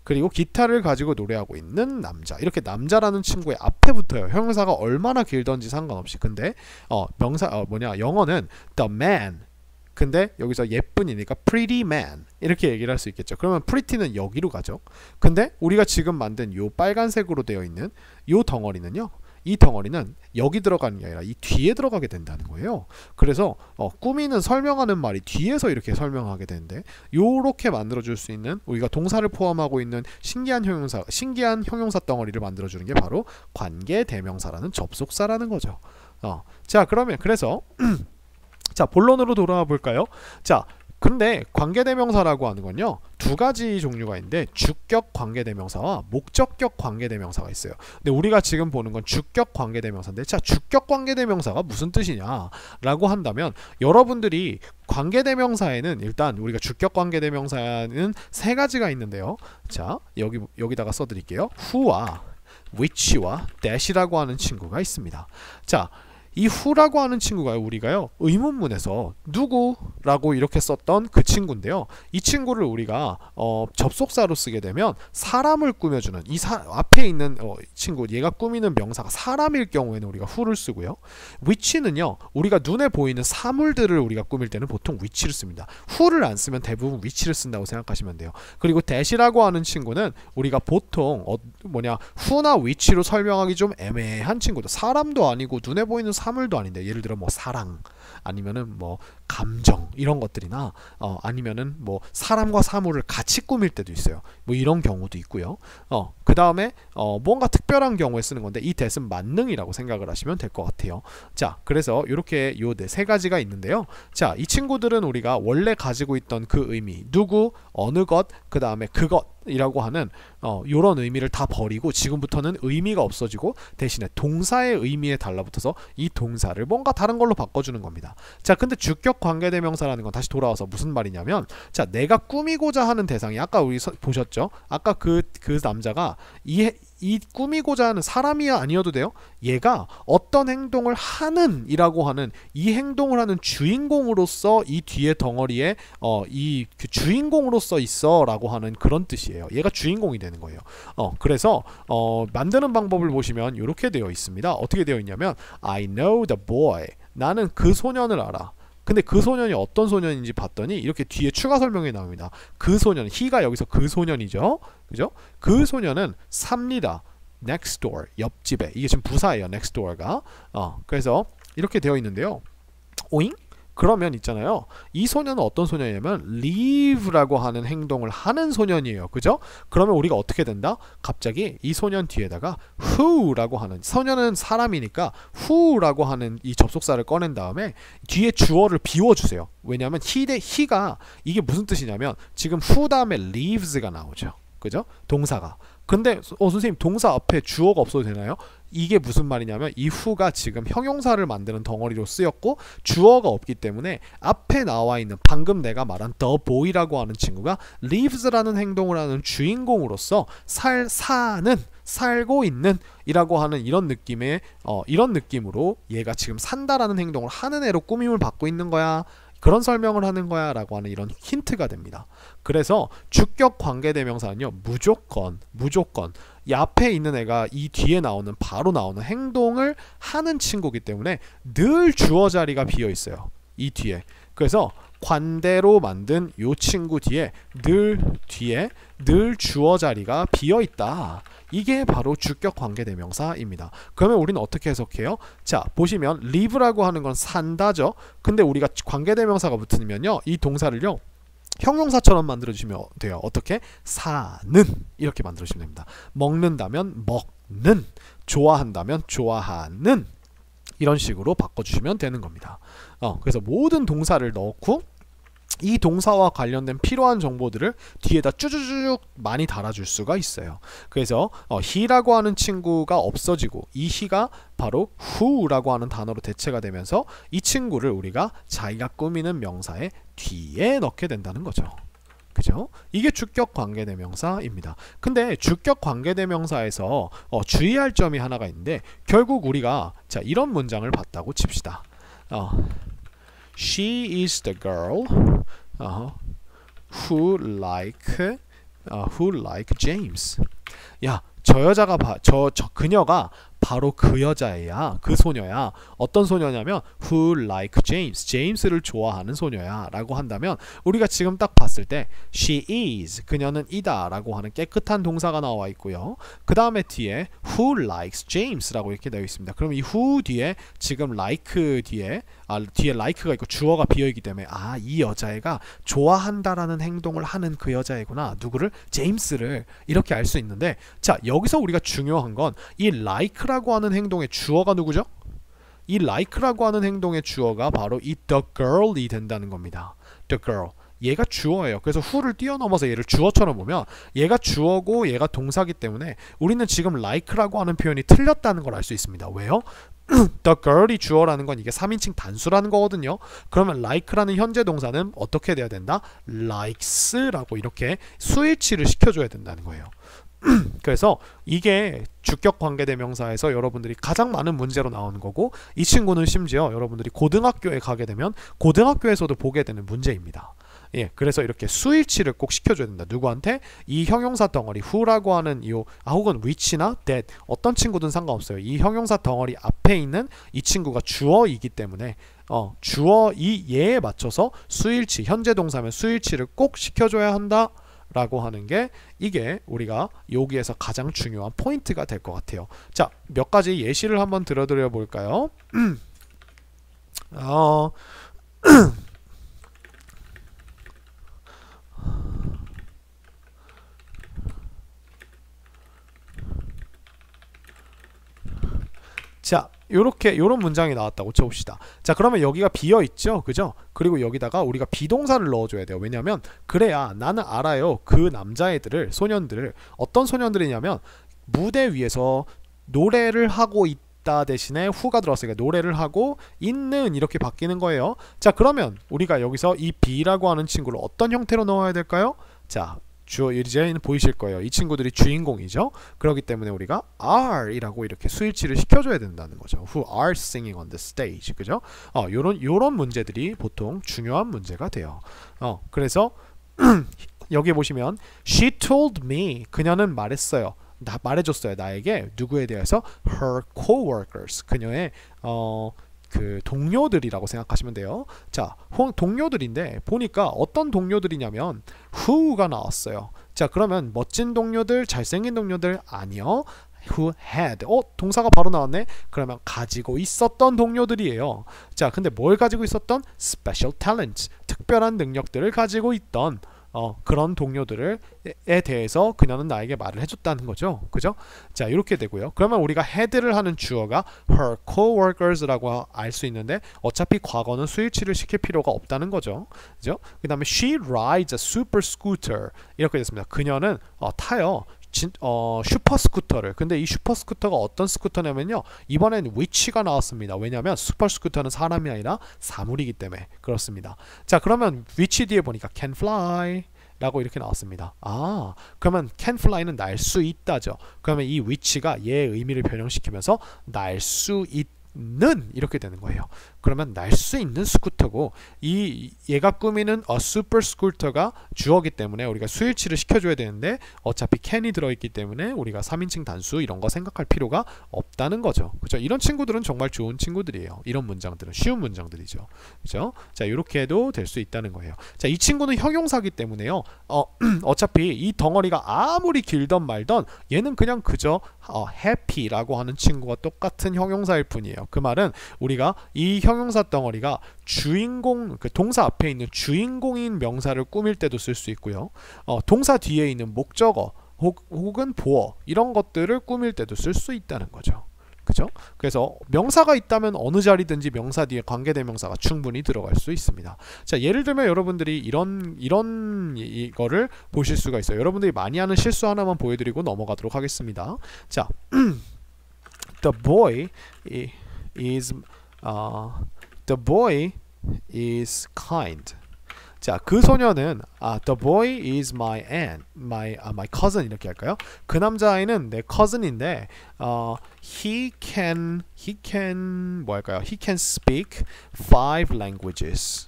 [SPEAKER 1] 그리고 기타를 가지고 노래하고 있는 남자, 이렇게 남자라는 친구의 앞에 붙어요. 형용사가 얼마나 길던지 상관없이. 근데 영어는 the man, 근데 여기서 예쁜이니까 pretty man 이렇게 얘기를 할 수 있겠죠. 그러면 pretty는 여기로 가죠. 근데 우리가 지금 만든 요 빨간색으로 되어 있는 요 덩어리는요, 이 덩어리는 여기 들어가는 게 아니라 이 뒤에 들어가게 된다는 거예요. 그래서 꾸미는 설명하는 말이 뒤에서 이렇게 설명하게 되는데, 요렇게 만들어줄 수 있는, 우리가 동사를 포함하고 있는 신기한 형용사 덩어리를 만들어주는 게 바로 관계대명사라는 접속사라는 거죠. 자, 그러면 그래서 자, 본론으로 돌아와 볼까요? 자, 근데 관계대명사라고 하는 건요, 두 가지 종류가 있는데 주격 관계대명사와 목적격 관계대명사가 있어요. 근데 우리가 지금 보는 건 주격 관계대명사인데, 자, 주격 관계대명사가 무슨 뜻이냐 라고 한다면, 여러분들이 관계대명사에는 일단 우리가 주격 관계대명사는 세 가지가 있는데요. 자, 여기다가 써드릴게요. who와 which와 that이라고 하는 친구가 있습니다. 자, 이 who라고 하는 친구가 우리가요 의문문에서 누구라고 이렇게 썼던 그 친구인데요, 이 친구를 우리가 접속사로 쓰게 되면 사람을 꾸며주는 앞에 있는 친구, 얘가 꾸미는 명사가 사람일 경우에는 우리가 who를 쓰고요, which는요 우리가 눈에 보이는 사물들을 우리가 꾸밀 때는 보통 which를 씁니다. who를 안 쓰면 대부분 which를 쓴다고 생각하시면 돼요. 그리고 that이라고 하는 친구는 우리가 보통 who나 which로 설명하기 좀 애매한 친구들, 사람도 아니고 눈에 보이는 사물도 아닌데, 예를 들어 뭐 사랑, 아니면은 뭐 감정, 이런 것들이나 아니면은 뭐 사람과 사물을 같이 꾸밀 때도 있어요. 뭐 이런 경우도 있고요. 그 다음에 뭔가 특별한 경우에 쓰는 건데, 이 that은 만능이라고 생각을 하시면 될 것 같아요. 자, 그래서 이렇게 요 세 가지가 있는데요. 자, 이 친구들은 우리가 원래 가지고 있던 그 의미, 누구, 어느 것, 그 다음에 그것 이라고 하는 요런 의미를 다 버리고 지금부터는 의미가 없어지고 대신에 동사의 의미에 달라붙어서 이 동사를 뭔가 다른 걸로 바꿔주는 겁니다. 자, 근데 주격 관계대명사라는 건 다시 돌아와서 무슨 말이냐면, 자, 내가 꾸미고자 하는 대상이, 아까 우리 보셨죠? 아까 그 남자가 이 꾸미고자 하는 사람이 아니어도 돼요. 얘가 어떤 행동을 하는 이라고 하는, 이 행동을 하는 주인공으로서 이 뒤에 덩어리에 그 주인공으로서 있어 라고 하는 그런 뜻이에요. 얘가 주인공이 되는 거예요. 그래서 만드는 방법을 보시면 이렇게 되어 있습니다. 어떻게 되어 있냐면 I know the boy, 나는 그 소년을 알아. 근데 그 소년이 어떤 소년인지 봤더니 이렇게 뒤에 추가 설명이 나옵니다. 그 소년, he가 여기서 그 소년이죠. 그죠? 그 소년은 삽니다. next door, 옆집에. 이게 지금 부사예요. next door가. 그래서 이렇게 되어 있는데요. 오잉? 그러면 있잖아요, 이 소년은 어떤 소년이냐면 leave라고 하는 행동을 하는 소년이에요. 그죠? 그러면 우리가 어떻게 된다? 갑자기 이 소년 뒤에다가 who라고 하는, 소년은 사람이니까 who라고 하는 이 접속사를 꺼낸 다음에 뒤에 주어를 비워주세요. 왜냐하면 he가 이게 무슨 뜻이냐면 지금 who 다음에 leaves가 나오죠. 그죠? 동사가. 근데 선생님 동사 앞에 주어가 없어도 되나요? 이게 무슨 말이냐면 이 who가 지금 형용사를 만드는 덩어리로 쓰였고 주어가 없기 때문에 앞에 나와 있는 방금 내가 말한 the boy라고 하는 친구가 lives라는 행동을 하는 주인공으로서 살고 있는 이라고 하는 이런 느낌의 이런 느낌으로 얘가 지금 산다라는 행동을 하는 애로 꾸밈을 받고 있는 거야. 그런 설명을 하는 거야 라고 하는 이런 힌트가 됩니다. 그래서 주격 관계대명사는요 무조건 이 앞에 있는 애가 이 뒤에 나오는 바로 나오는 행동을 하는 친구이기 때문에 늘 주어 자리가 비어 있어요. 이 뒤에. 그래서 관대로 만든 이 친구 뒤에 늘 주어 자리가 비어 있다. 이게 바로 주격 관계대명사입니다. 그러면 우리는 어떻게 해석해요? 자, 보시면 live라고 하는 건 산다죠. 근데 우리가 관계대명사가 붙으면요 이 동사를요 형용사처럼 만들어주시면 돼요. 어떻게? 사는 이렇게 만들어주시면 됩니다. 먹는다면 먹는, 좋아한다면 좋아하는, 이런 식으로 바꿔주시면 되는 겁니다. 그래서 모든 동사를 넣고
[SPEAKER 2] 이 동사와 관련된 필요한 정보들을 뒤에다 쭈쭈쭈 많이 달아줄 수가 있어요. 그래서 he라고 하는 친구가 없어지고 이 he가 바로 who라고 하는 단어로 대체가 되면서 이 친구를 우리가 자기가 꾸미는 명사의 뒤에 넣게 된다는 거죠. 그죠? 이게 주격 관계대명사입니다. 근데 주격 관계대명사에서 주의할 점이 하나가 있는데 결국 우리가 자 이런 문장을 봤다고 칩시다. She is the girl who like James. 야, 저 여자가 그녀가 바로 그 여자애야, 그 소녀야. 어떤 소녀냐면 who like James, 제임스를 좋아하는 소녀야 라고 한다면 우리가 지금 딱 봤을 때 she is, 그녀는 이다 라고 하는 깨끗한 동사가 나와 있고요. 그 다음에 뒤에 who likes James 라고 이렇게 되어 있습니다. 그럼 이 who 뒤에 지금 like 뒤에 like가 있고 주어가 비어있기 때문에 이 여자애가 좋아한다라는 행동을 하는 그 여자애구나. 누구를? 제임스를. 이렇게 알 수 있는데 자 여기서 우리가 중요한 건 이 like라고 하는 행동의 주어가 누구죠? 이 like라고 하는 행동의 주어가 바로 이 the girl이 된다는 겁니다. the girl. 얘가 주어예요. 그래서 who를 뛰어넘어서 얘를 주어처럼 보면 얘가 주어고 얘가 동사기 때문에 우리는 지금 like라고 하는 표현이 틀렸다는 걸 알 수 있습니다. 왜요? the girl이 주어라는 건 이게 3인칭 단수라는 거거든요. 그러면 like라는 현재 동사는 어떻게 돼야 된다? likes라고 이렇게 수일치를 시켜줘야 된다는 거예요. 그래서 이게 주격 관계대명사에서 여러분들이 가장 많은 문제로 나오는 거고 이 친구는 심지어 여러분들이 고등학교에 가게 되면 고등학교에서도 보게 되는 문제입니다. 예, 그래서 이렇게 수일치를 꼭 시켜줘야 된다. 누구한테? 이 형용사 덩어리 who라고 하는 혹은 which나 that 어떤 친구든 상관없어요. 이 형용사 덩어리 앞에 있는 이 친구가 주어이기 때문에 주어 얘에 맞춰서 수일치, 현재 동사면 수일치를 꼭 시켜줘야 한다 라고 하는 게 이게 우리가 여기에서 가장 중요한 포인트가 될 것 같아요. 자, 몇 가지 예시를 한번 들어드려 볼까요? 자, 요런 문장이 나왔다고 쳐봅시다. 자, 그러면 여기가 비어 있죠, 그죠? 그리고 여기다가 우리가 비동사를 넣어줘야 돼요. 왜냐면 그래야 나는 알아요. 그 남자애들을, 소년들을 어떤 소년들이냐면 무대 위에서 노래를 하고 있다 대신에 who가 들어왔으니까 노래를 하고 있는 이렇게 바뀌는 거예요. 자, 그러면 우리가 여기서 이 be라고 하는 친구를 어떤 형태로 넣어야 될까요? 자, 주어 이제는 보이실 거예요. 이 친구들이 주인공이죠. 그렇기 때문에 우리가 are 이라고 이렇게 수일치를 시켜줘야 된다는 거죠. Who are singing on the stage. 그죠? 요런 문제들이 보통 중요한 문제가 돼요. 그래서 여기 보시면 she told me, 그녀는 말했어요. 말해줬어요. 나에게. 누구에 대해서? her coworkers, 그녀의 그 동료들이라고 생각하시면 돼요. 자, 동료들인데 보니까 어떤 동료들이냐면 who가 나왔어요. 자, 그러면 멋진 동료들, 잘생긴 동료들 아니요. who had. 동사가 바로 나왔네. 그러면 가지고 있었던 동료들이에요. 자, 근데 뭘 가지고 있었던? special talents. 특별한 능력들을 가지고 있던 그런 동료들에 대해서 그녀는 나에게 말을 해줬다는 거죠. 그죠? 자, 이렇게 되고요. 그러면 우리가 had를 하는 주어가 her coworkers라고 알 수 있는데 어차피 과거는 수일치를 시킬 필요가 없다는 거죠. 그죠? 그 다음에 she rides a super scooter 이렇게 됐습니다. 그녀는 타요. 슈퍼 스쿠터를. 근데 이 슈퍼 스쿠터가 어떤 스쿠터냐면요, 이번엔 which가 나왔습니다. 왜냐하면 슈퍼 스쿠터는 사람이 아니라 사물이기 때문에 그렇습니다. 자, 그러면 which 뒤에 보니까 can fly 라고 이렇게 나왔습니다. 그러면 can fly는 날 수 있다죠. 그러면 이 which가 얘의 의미를 변형시키면서 날 수 있는 이렇게 되는 거예요. 그러면 날 수 있는 스쿠터고 얘가 꾸미는 super 스쿠터가 주어기 때문에 우리가 수일치를 시켜줘야 되는데 어차피 can이 들어있기 때문에 우리가 3인칭 단수 이런 거 생각할 필요가 없다는 거죠. 그죠? 이런 친구들은 정말 좋은 친구들이에요. 이런 문장들은 쉬운 문장들이죠. 그죠? 자, 이렇게 해도 될 수 있다는 거예요. 자, 이 친구는 형용사기 때문에요. 어차피 이 덩어리가 아무리 길던 말던 얘는 그냥 그저 happy라고 하는 친구와 똑같은 형용사일 뿐이에요. 그 말은 우리가 이 형용사 덩어리가 주인공, 그 동사 앞에 있는 주인공인 명사를 꾸밀 때도 쓸 수 있고요. 동사 뒤에 있는 목적어 혹은 보어 이런 것들을 꾸밀 때도 쓸 수 있다는 거죠. 그죠? 그래서 명사가 있다면 어느 자리든지 명사 뒤에 관계대명사가 충분히 들어갈 수 있습니다. 자, 예를 들면 여러분들이 이거를 보실 수가 있어요. 여러분들이 많이 하는 실수 하나만 보여드리고 넘어가도록 하겠습니다. 자, the boy is kind. 자, 그 소녀는 the boy is my cousin 이렇게 할까요? 그 남자아이는 내 cousin인데 he can 뭐 할까요? He can speak 5 languages.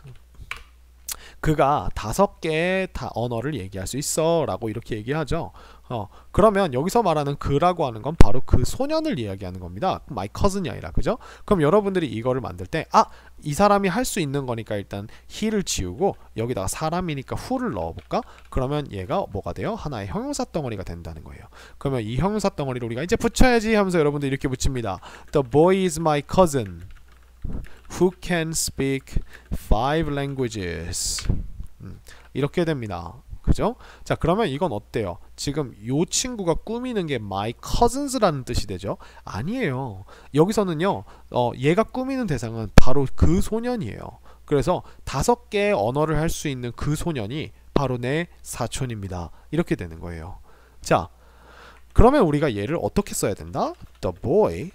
[SPEAKER 2] 그가 5개의 언어를 얘기할 수 있어 라고 이렇게 얘기하죠. 그러면 여기서 말하는 그라고 하는 건 바로 그 소년을 이야기하는 겁니다. my cousin이 아니라, 그죠? 그럼 여러분들이 이거를 만들 때 이 사람이 할 수 있는 거니까 일단 he를 지우고 여기다가 사람이니까 who를 넣어볼까? 그러면 얘가 뭐가 돼요? 하나의 형용사 덩어리가 된다는 거예요. 그러면 이 형용사 덩어리를 우리가 이제 붙여야지 하면서 여러분들 이렇게 붙입니다. The boy is my cousin who can speak 5 languages. 이렇게 됩니다. 그죠? 자, 그러면 이건 어때요? 지금 요 친구가 꾸미는 게 my cousins라는 뜻이 되죠? 아니에요. 여기서는요, 얘가 꾸미는 대상은 바로 그 소년이에요. 그래서 5개의 언어를 할 수 있는 그 소년이 바로 내 사촌입니다. 이렇게 되는 거예요. 자, 그러면 우리가 얘를 어떻게 써야 된다? The boy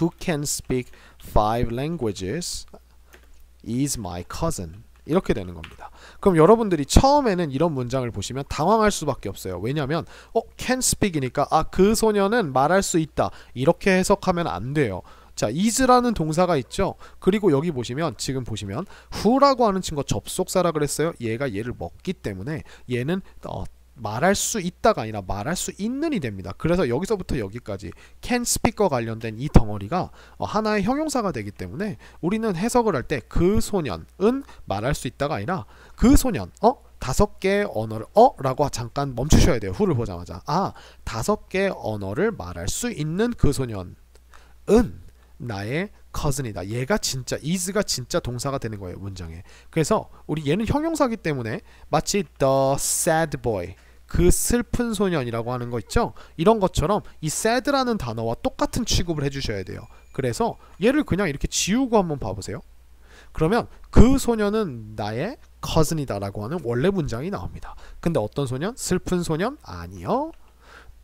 [SPEAKER 2] who can speak 5 languages is my cousin. 이렇게 되는 겁니다. 그럼 여러분들이 처음에는 이런 문장을 보시면 당황할 수밖에 없어요. 왜냐하면 can speak이니까 그 소녀는 말할 수 있다. 이렇게 해석하면 안 돼요. 자, is라는 동사가 있죠. 그리고 여기 보시면 지금 보시면 who라고 하는 친구가 접속사라 그랬어요. 얘가 얘를 먹기 때문에 얘는 말할 수 있다가 아니라 말할 수 있는이 됩니다. 그래서 여기서부터 여기까지 can speak과 관련된 이 덩어리가 하나의 형용사가 되기 때문에 우리는 해석을 할 때 그 소년은 말할 수 있다가 아니라 그 소년 5개의 언어를 라고 잠깐 멈추셔야 돼요. who를 보자마자 5개의 언어를 말할 수 있는 그 소년은 나의 cousin이다. 얘가 진짜 is가 진짜 동사가 되는 거예요, 문장에. 그래서 우리 얘는 형용사기 때문에 마치 the sad boy, 그 슬픈 소년이라고 하는 거 있죠? 이런 것처럼 이 sad라는 단어와 똑같은 취급을 해주셔야 돼요. 그래서 얘를 그냥 이렇게 지우고 한번 봐보세요. 그러면 그 소년은 나의 cousin이다 라고 하는 원래 문장이 나옵니다. 근데 어떤 소년? 슬픈 소년? 아니요.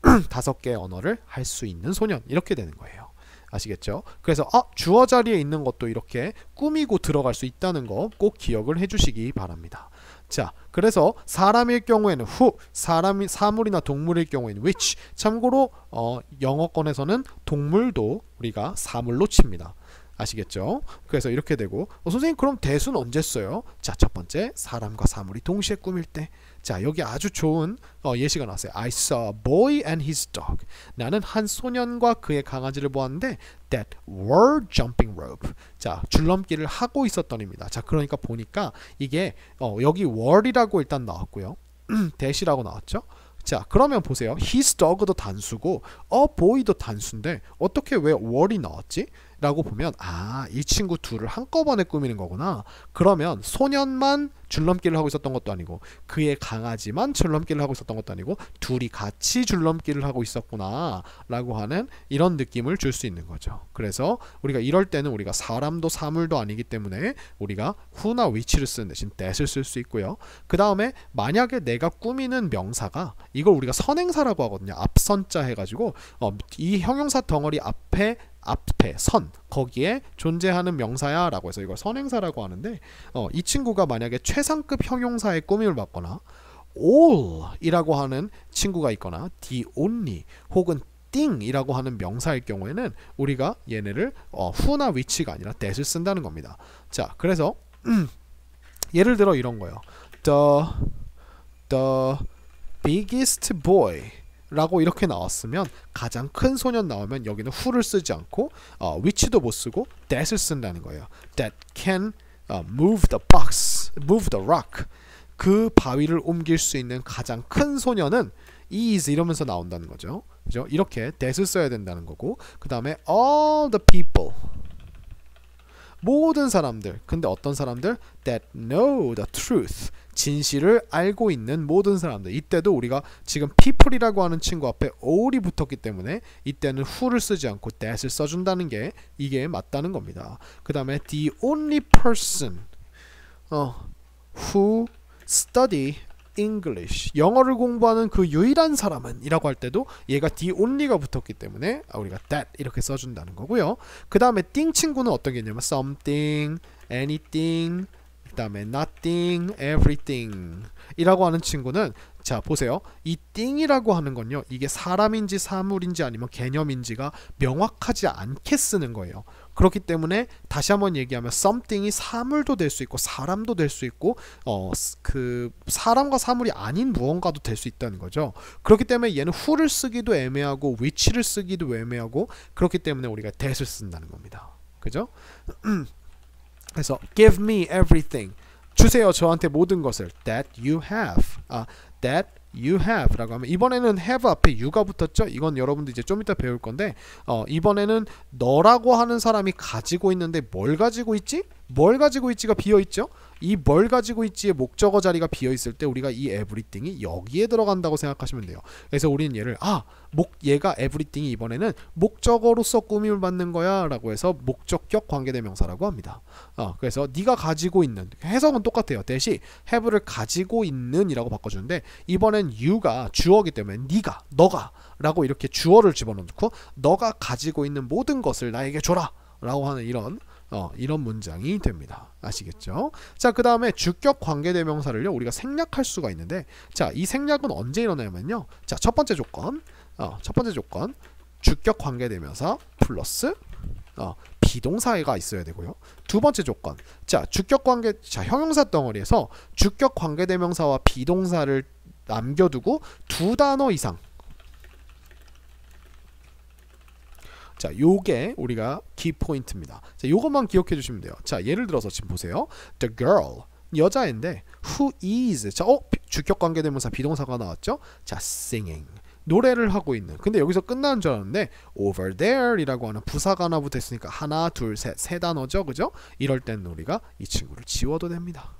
[SPEAKER 2] 5개의 언어를 할 수 있는 소년. 이렇게 되는 거예요. 아시겠죠? 그래서 주어 자리에 있는 것도 이렇게 꾸미고 들어갈 수 있다는 거 꼭 기억을 해주시기 바랍니다. 자, 그래서 사람일 경우에는 who, 사물이나 동물일 경우에는 which. 참고로 영어권에서는 동물도 우리가 사물로 칩니다. 아시겠죠? 그래서 이렇게 되고 선생님 그럼 대수는 언제 써요? 자, 첫 번째 사람과 사물이 동시에 꾸밀 때. 자, 여기 아주 좋은 예시가 나왔어요. I saw a boy and his dog. 나는 한 소년과 그의 강아지를 보았는데 that were jumping rope. 자, 줄넘기를 하고 있었던입니다. 자, 그러니까 보니까 이게 여기 were이라고 일단 나왔고요. that이라고 나왔죠. 자, 그러면 보세요. his dog도 단수고 boy도 단수인데 어떻게 왜 were이 나왔지? 라고 보면 이 친구 둘을 한꺼번에 꾸미는 거구나. 그러면 소년만 줄넘기를 하고 있었던 것도 아니고 그의 강아지만 줄넘기를 하고 있었던 것도 아니고 둘이 같이 줄넘기를 하고 있었구나 라고 하는 이런 느낌을 줄 수 있는 거죠. 그래서 우리가 이럴 때는 우리가 사람도 사물도 아니기 때문에 우리가 who나 which를 쓰는 대신 that을 쓸 수 있고요. 그 다음에 만약에 내가 꾸미는 명사가 이걸 우리가 선행사라고 하거든요. 앞선자 해가지고 이 형용사 덩어리 앞에 선 거기에 존재하는 명사야 라고 해서 이걸 선행사라고 하는데 이 친구가 만약에 최상급 형용사의 꾸밈을 받거나 all 이라고 하는 친구가 있거나 the only 혹은 thing 이라고 하는 명사일 경우에는 우리가 얘네를 who나 which가 아니라 that을 쓴다는 겁니다. 자, 그래서 예를 들어 이런 거예요. The biggest boy 라고 이렇게 나왔으면 가장 큰 소년 나오면 여기는 who를 쓰지 않고 which도 못 쓰고 that을 쓴다는 거예요. That can move the box, move the rock. 그 바위를 옮길 수 있는 가장 큰 소년은 is 이러면서 나온다는 거죠. 그죠? 이렇게 that을 써야 된다는 거고 그 다음에 all the people 모든 사람들. 근데 어떤 사람들? That know the truth. 진실을 알고 있는 모든 사람들. 이때도 우리가 지금 people이라고 하는 친구 앞에 all이 붙었기 때문에 이때는 who를 쓰지 않고 that을 써준다는 게 이게 맞다는 겁니다. 그 다음에 the only person who study English. 영어를 공부하는 그 유일한 사람은 이라고 할 때도 얘가 the only가 붙었기 때문에 우리가 that 이렇게 써준다는 거고요. 그 다음에 thing 친구는 어떤 게 있냐면 something, anything, 그 다음에 nothing, everything 이라고 하는 친구는 자 보세요. 이 thing이라고 하는 건요. 이게 사람인지 사물인지 아니면 개념인지가 명확하지 않게 쓰는 거예요. 그렇기 때문에 다시 한번 얘기하면 something이 사물도 될 수 있고 사람도 될 수 있고 그 사람과 사물이 아닌 무언가도 될 수 있다는 거죠. 그렇기 때문에 얘는 who를 쓰기도 애매하고 which를 쓰기도 애매하고 그렇기 때문에 우리가 that을 쓴다는 겁니다. 그죠? 그래서 give me everything. 주세요 저한테 모든 것을 that you have. that you have 라고 하면 이번에는 have 앞에 you가 붙었죠. 이건 여러분들 이제 좀 이따 배울 건데 이번에는 너라고 하는 사람이 가지고 있는데 뭘 가지고 있지? 뭘 가지고 있지가 비어있죠. 이 뭘 가지고 있지의 목적어 자리가 비어있을 때 우리가 이 everything이 여기에 들어간다고 생각하시면 돼요. 그래서 우리는 얘를 얘가 everything이 이번에는 목적어로서 꾸밈을 받는 거야 라고 해서 목적격 관계대명사라고 합니다. 그래서 네가 가지고 있는 해석은 똑같아요. 대신 have를 가지고 있는 이라고 바꿔주는데 이번엔 you가 주어기 때문에 네가 너가 라고 이렇게 주어를 집어넣고 너가 가지고 있는 모든 것을 나에게 줘라 라고 하는 이런 문장이 됩니다. 아시겠죠? 자, 그 다음에 주격 관계대명사를요 우리가 생략할 수가 있는데 자, 이 생략은 언제 일어나냐면요. 자, 첫 번째 조건 주격 관계대명사 플러스 비동사가 있어야 되고요. 두 번째 조건 자, 주격 관계 형용사 덩어리에서 주격 관계대명사와 비동사를 남겨두고 두 단어 이상 자, 요게 우리가 키포인트입니다. 자, 요것만 기억해 주시면 돼요. 자, 예를 들어서 지금 보세요. The girl 여자인데 who is 자, 주격 관계대명사 비동사가 나왔죠? 자, singing 노래를 하고 있는. 근데 여기서 끝나는 줄 알았는데 over there 이라고 하는 부사가 하나 붙어 있으니까 하나, 둘, 셋, 세 단어죠. 그죠? 이럴 때는 우리가 이 친구를 지워도 됩니다.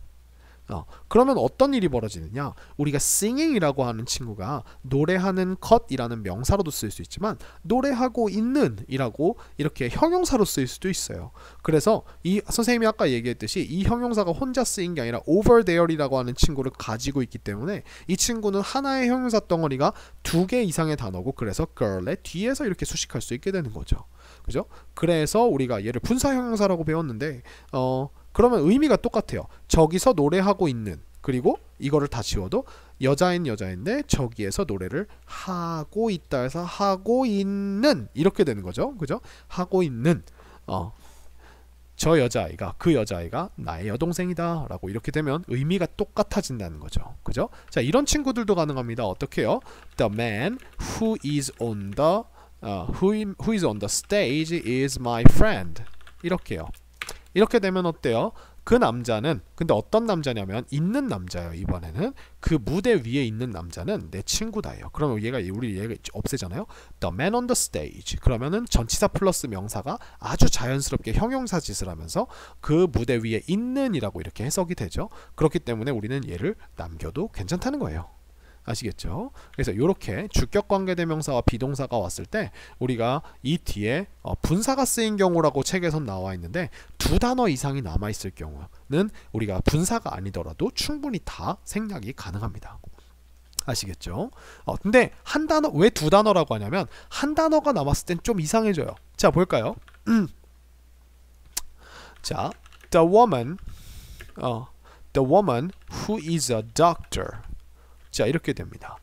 [SPEAKER 2] 그러면 어떤 일이 벌어지느냐 우리가 singing이라고 하는 친구가 노래하는 것이라는 명사로도 쓸 수 있지만 노래하고 있는 이라고 이렇게 형용사로 쓰일 수도 있어요. 그래서 이 선생님이 아까 얘기했듯이 이 형용사가 혼자 쓰인 게 아니라 over there이라고 하는 친구를 가지고 있기 때문에 이 친구는 하나의 형용사 덩어리가 두 개 이상의 단어고 그래서 girl의 뒤에서 이렇게 수식할 수 있게 되는 거죠. 그죠? 그래서 우리가 얘를 분사 형용사라고 배웠는데 그러면 의미가 똑같아요. 저기서 노래하고 있는 그리고 이거를 다 지워도 여자인데 저기에서 노래를 하고 있다 해서 하고 있는 이렇게 되는 거죠. 그죠? 하고 있는 저 여자아이가 그 여자아이가 나의 여동생이다 라고 이렇게 되면 의미가 똑같아진다는 거죠. 그죠? 자, 이런 친구들도 가능합니다. 어떻게 해요? The man who is on the who is on the stage is my friend 이렇게요. 이렇게 되면 어때요? 그 남자는 근데 어떤 남자냐면 있는 남자예요. 이번에는 그 무대 위에 있는 남자는 내 친구다예요. 그러면 우리 얘가 없애잖아요. The man on the stage 그러면은 전치사 플러스 명사가 아주 자연스럽게 형용사 짓을 하면서 그 무대 위에 있는이라고 이렇게 해석이 되죠. 그렇기 때문에 우리는 얘를 남겨도 괜찮다는 거예요. 아시겠죠? 그래서 이렇게 주격 관계대명사와 비동사가 왔을 때 우리가 이 뒤에 분사가 쓰인 경우라고 책에선 나와 있는데 두 단어 이상이 남아 있을 경우는 우리가 분사가 아니더라도 충분히 다 생략이 가능합니다. 아시겠죠? 근데 한 단어 왜 두 단어라고 하냐면 한 단어가 남았을 땐 좀 이상해져요. 자, 볼까요? 자, the woman who is a doctor 자, 이렇게 됩니다.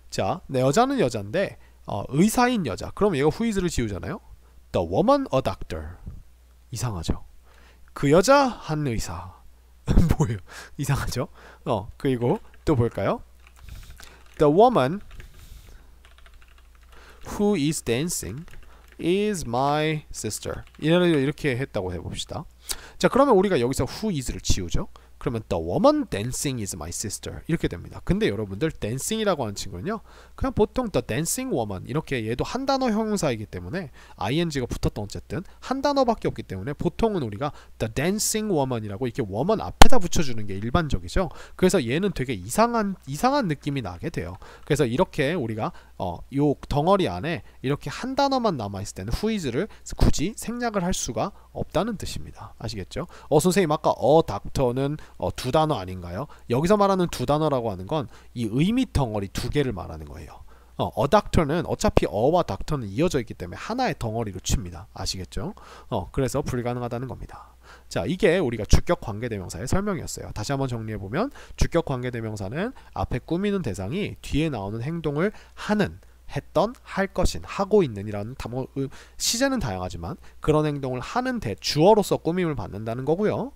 [SPEAKER 2] 자, 내 여자는 여잔데 의사인 여자. 그럼 얘가 who is를 지우잖아요. The woman a doctor. 이상하죠. 그 여자 한 의사. 뭐예요? 이상하죠? 그리고 또 볼까요? The woman who is dancing is my sister. 이렇게 했다고 해봅시다. 자, 그러면 우리가 여기서 who is를 지우죠. 그러면 the woman dancing is my sister 이렇게 됩니다. 근데 여러분들 dancing이라고 하는 친구는요 그냥 보통 the dancing woman 이렇게 얘도 한 단어 형용사이기 때문에 ing가 붙었던 어쨌든 한 단어밖에 없기 때문에 보통은 우리가 the dancing woman이라고 이렇게 woman 앞에다 붙여주는 게 일반적이죠. 그래서 얘는 되게 이상한 느낌이 나게 돼요. 그래서 이렇게 우리가 요 덩어리 안에 이렇게 한 단어만 남아있을 때는 who is를 굳이 생략을 할 수가 없다는 뜻입니다. 아시겠죠? 선생님 아까 doctor는 두 단어 아닌가요? 여기서 말하는 두 단어라고 하는 건 이 의미 덩어리 두 개를 말하는 거예요. a doctor는 어차피 어와 doctor는 이어져 있기 때문에 하나의 덩어리로 칩니다. 아시겠죠? 그래서 불가능하다는 겁니다. 자, 이게 우리가 주격 관계대명사의 설명이었어요. 다시 한번 정리해보면 주격 관계대명사는 앞에 꾸미는 대상이 뒤에 나오는 행동을 하는 했던, 할 것인, 하고 있는 이라는 시제는 다양하지만 그런 행동을 하는 주어로서 꾸밈을 받는다는 거고요.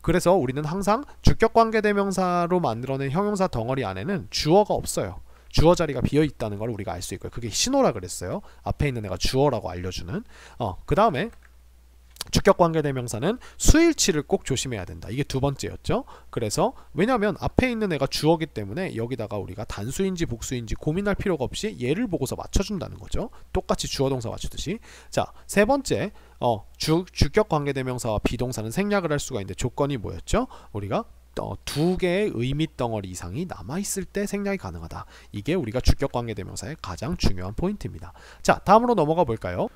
[SPEAKER 2] 그래서 우리는 항상 주격관계대명사로 만들어낸 형용사 덩어리 안에는 주어가 없어요. 주어 자리가 비어 있다는 걸 우리가 알 수 있고요. 그게 신호라 그랬어요. 앞에 있는 애가 주어라고 알려주는. 그 다음에 주격관계대명사는 수일치를 꼭 조심해야 된다. 이게 두 번째였죠. 그래서 왜냐하면 앞에 있는 애가 주어기 때문에 여기다가 우리가 단수인지 복수인지 고민할 필요가 없이 얘를 보고서 맞춰준다는 거죠. 똑같이 주어동사 맞추듯이. 자, 세 번째 주격관계대명사와 비동사는 생략을 할 수가 있는데 조건이 뭐였죠? 우리가 두 개의 의미 덩어리 이상이 남아있을 때 생략이 가능하다. 이게 우리가 주격관계대명사의 가장 중요한 포인트입니다. 자, 다음으로 넘어가 볼까요?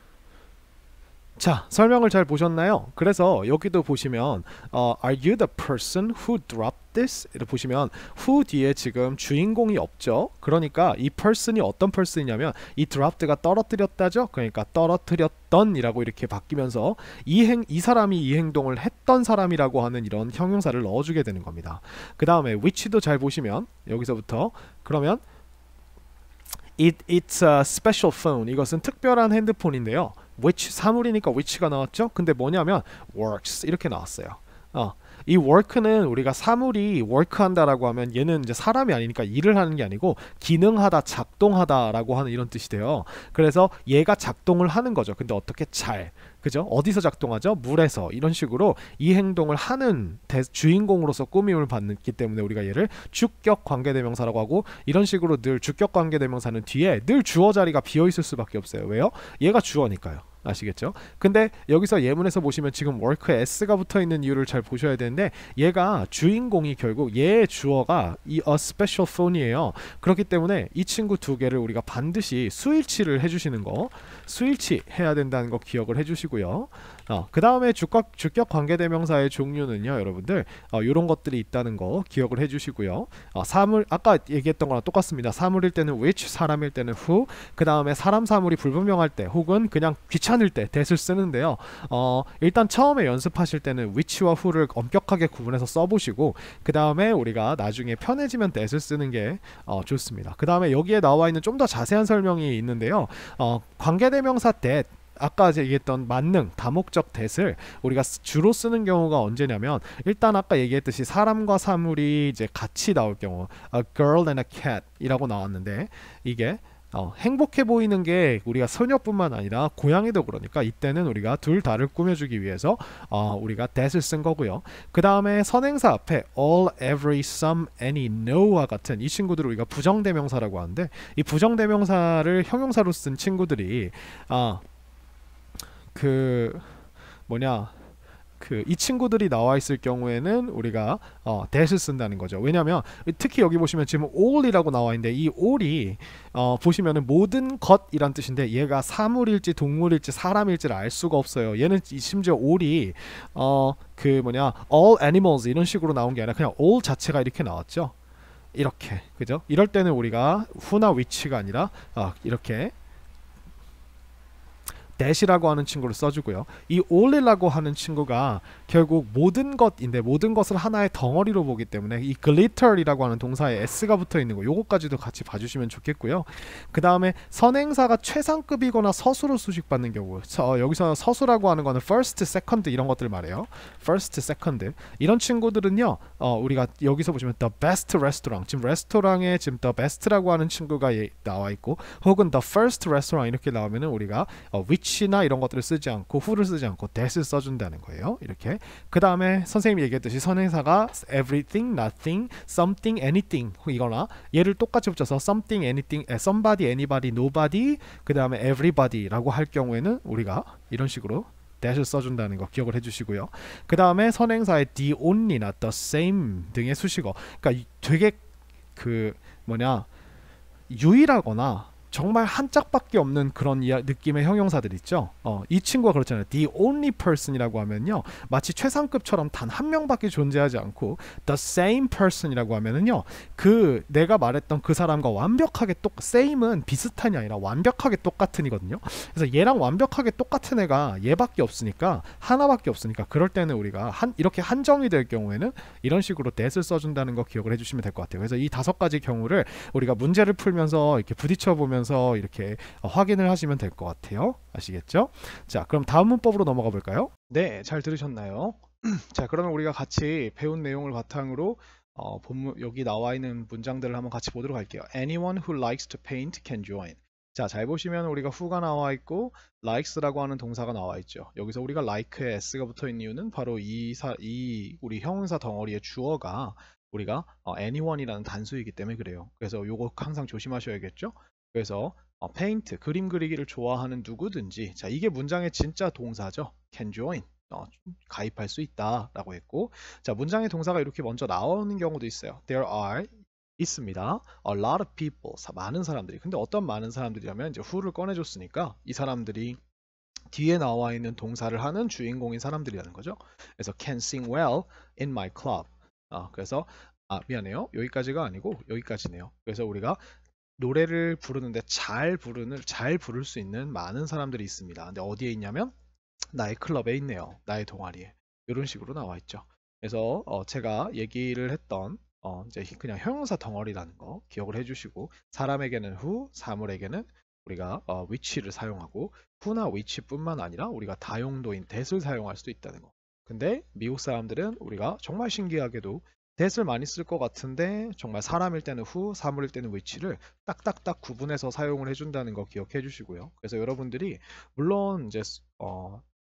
[SPEAKER 2] 자, 설명을 잘 보셨나요? 그래서 여기도 보시면 Are you the person who dropped this? 이렇게 보시면 who 뒤에 지금 주인공이 없죠. 그러니까 이 person이 어떤 person이냐면 이 dropped가 떨어뜨렸다죠. 그러니까 떨어뜨렸던 이라고 이렇게 바뀌면서 이 사람이 이 행동을 했던 사람이라고 하는 이런 형용사를 넣어주게 되는 겁니다. 그 다음에 which도 잘 보시면 여기서부터 그러면 It's a special phone. 이것은 특별한 핸드폰인데요. which 사물이니까 which가 나왔죠. 근데 뭐냐면 works 이렇게 나왔어요. 이 work는 우리가 사물이 work한다라고 하면 얘는 이제 사람이 아니니까 일을 하는 게 아니고 기능하다, 작동하다라고 하는 이런 뜻이 돼요. 그래서 얘가 작동을 하는 거죠. 근데 어떻게 그죠? 어디서 작동하죠? 물에서. 이런 식으로 이 행동을 하는 주인공으로서 꾸밈을 받기 때문에 우리가 얘를 주격 관계대명사라고 하고 이런 식으로 늘 주격 관계대명사는 뒤에 늘 주어 자리가 비어 있을 수밖에 없어요. 왜요? 얘가 주어니까요. 아시겠죠? 근데 여기서 예문에서 보시면 지금 work에 s가 붙어있는 이유를 잘 보셔야 되는데 얘가 주인공이 결국 얘의 주어가 이 a special phone이에요. 그렇기 때문에 이 친구 두 개를 우리가 반드시 수일치를 해주시는 거 수일치 해야 된다는 거 기억을 해주시고요. 그 다음에 주격 관계대명사의 종류는요 여러분들 이런 것들이 있다는 거 기억을 해주시고요. 사물 아까 얘기했던 거랑 똑같습니다. 사물일 때는 which, 사람일 때는 who, 그 다음에 사람 사물이 불분명할 때 혹은 그냥 귀찮을 때 that을 쓰는데요. 일단 처음에 연습하실 때는 which와 who를 엄격하게 구분해서 써보시고 그 다음에 우리가 나중에 편해지면 that을 쓰는 게 좋습니다. 그 다음에 여기에 나와 있는 좀 더 자세한 설명이 있는데요. 관계대명사 that 아까 얘기했던 만능, 다목적 that을 우리가 주로 쓰는 경우가 언제냐면 일단 아까 얘기했듯이 사람과 사물이 이제 같이 나올 경우 a girl and a cat 이라고 나왔는데 이게 행복해 보이는 게 우리가 소녀뿐만 아니라 고양이도 그러니까 이때는 우리가 둘 다를 꾸며주기 위해서 우리가 that을 쓴 거고요. 그 다음에 선행사 앞에 all, every, some, any, no와 같은 이 친구들을 우리가 부정대명사라고 하는데 이 부정대명사를 형용사로 쓴 친구들이 이 친구들이 나와 있을 경우에는 우리가 that을 쓴다는 거죠. 왜냐하면 특히 여기 보시면 지금 all이라고 나와 있는데 이 all이 보시면은 모든 것이란 뜻인데 얘가 사물일지 동물일지 사람일지를 알 수가 없어요. 얘는 심지어 all이 all animals 이런 식으로 나온 게 아니라 그냥 all 자체가 이렇게 나왔죠. 이렇게 그죠? 이럴 때는 우리가 who나 which가 아니라 이렇게 that이라고 하는 친구를 써주고요. 이 all이라고 하는 친구가 결국 모든 것인데 모든 것을 하나의 덩어리로 보기 때문에 이 glitter이라고 하는 동사에 s가 붙어 있는 거 요거까지도 같이 봐주시면 좋겠고요. 그 다음에 선행사가 최상급이거나 서수로 수식받는 경우 여기서 서수라고 하는 거는 first, second 이런 것들 말해요. first, second 이런 친구들은요 우리가 여기서 보시면 the best restaurant 지금 레스토랑에 지금 the best라고 하는 친구가 나와 있고 혹은 the first restaurant 이렇게 나오면은 우리가 which which나 이런 것들을 쓰지 않고 who를 쓰지 않고 that을 써준다는 거예요. 이렇게. 그 다음에 선생님이 얘기했듯이 선행사가 everything, nothing, something, anything 이거나 얘를 똑같이 붙여서 something, anything, somebody, anybody, nobody, 그 다음에 everybody라고 할 경우에는 우리가 이런 식으로 that을 써준다는 거 기억을 해주시고요. 그 다음에 선행사의 the only나 the same 등의 수식어. 그러니까 되게 그 뭐냐 유일하거나 정말 한 짝밖에 없는 그런 느낌의 형용사들 있죠. 이 친구가 그렇잖아요. The only person이라고 하면요, 마치 최상급처럼 단 한 명밖에 존재하지 않고 the same person이라고 하면은요, 그 내가 말했던 그 사람과 완벽하게 same은 비슷한이 아니라 완벽하게 똑같은이거든요. 그래서 얘랑 완벽하게 똑같은 애가 얘밖에 없으니까, 하나밖에 없으니까, 그럴 때는 우리가 이렇게 한정이 될 경우에는 이런 식으로 that을 써준다는 거 기억을 해주시면 될 것 같아요. 그래서 이 5가지 경우를 우리가 문제를 풀면서 이렇게 부딪혀 보면서 이렇게 확인을 하시면 될 것 같아요. 아시겠죠? 자, 그럼 다음 문법으로 넘어가 볼까요?
[SPEAKER 1] 네, 잘 들으셨나요? 자, 그러면 우리가 같이 배운 내용을 바탕으로 본문 여기 나와 있는 문장들을 한번 같이 보도록 할게요. Anyone who likes to paint can join. 자, 잘 보시면 우리가 who가 나와 있고 likes라고 하는 동사가 나와 있죠. 여기서 우리가 like에 s가 붙어 있는 이유는 바로 이 우리 형용사 덩어리의 주어가 우리가 anyone이라는 단수이기 때문에 그래요. 그래서 요거 항상 조심하셔야겠죠. 그래서 페인트, 그림 그리기를 좋아하는 누구든지, 자, 이게 문장의 진짜 동사죠. can join, 가입할 수 있다 라고 했고, 자, 문장의 동사가 이렇게 먼저 나오는 경우도 있어요. there are, 있습니다. a lot of people, 많은 사람들이. 근데 어떤 많은 사람들이라면 이제 who를 꺼내줬으니까 이 사람들이 뒤에 나와 있는 동사를 하는 주인공인 사람들이라는 거죠. 그래서 can sing well in my club. 그래서 미안해요. 여기까지가 아니고 여기까지네요. 그래서 우리가 노래를 부르는데 잘 부를 수 있는 많은 사람들이 있습니다. 근데 어디에 있냐면 나의 클럽에 있네요. 나의 동아리에. 이런 식으로 나와 있죠. 그래서 제가 얘기를 했던 이제 그냥 형용사 덩어리라는 거 기억을 해주시고, 사람에게는 who, 사물에게는 우리가 which를 사용하고, who나 which뿐만 아니라 우리가 다용도인 that을 사용할 수도 있다는 거. 근데 미국 사람들은 우리가 정말 신기하게도 that을 많이 쓸 것 같은데 정말 사람일 때는 who, 사물일 때는 which를 딱딱딱 구분해서 사용을 해준다는 거 기억해 주시고요. 그래서 여러분들이 물론 이제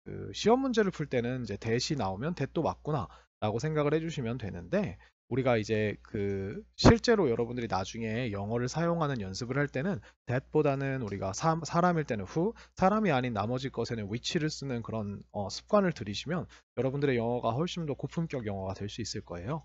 [SPEAKER 1] 그 시험 문제를 풀 때는 이제 that이 나오면 that도 맞구나 라고 생각을 해주시면 되는데, 우리가 이제 그 실제로 여러분들이 나중에 영어를 사용하는 연습을 할 때는 that보다는 우리가 사람일 때는 who, 사람이 아닌 나머지 것에는 which를 쓰는 그런 습관을 들이시면 여러분들의 영어가 훨씬 더 고품격 영어가 될 수 있을 거예요.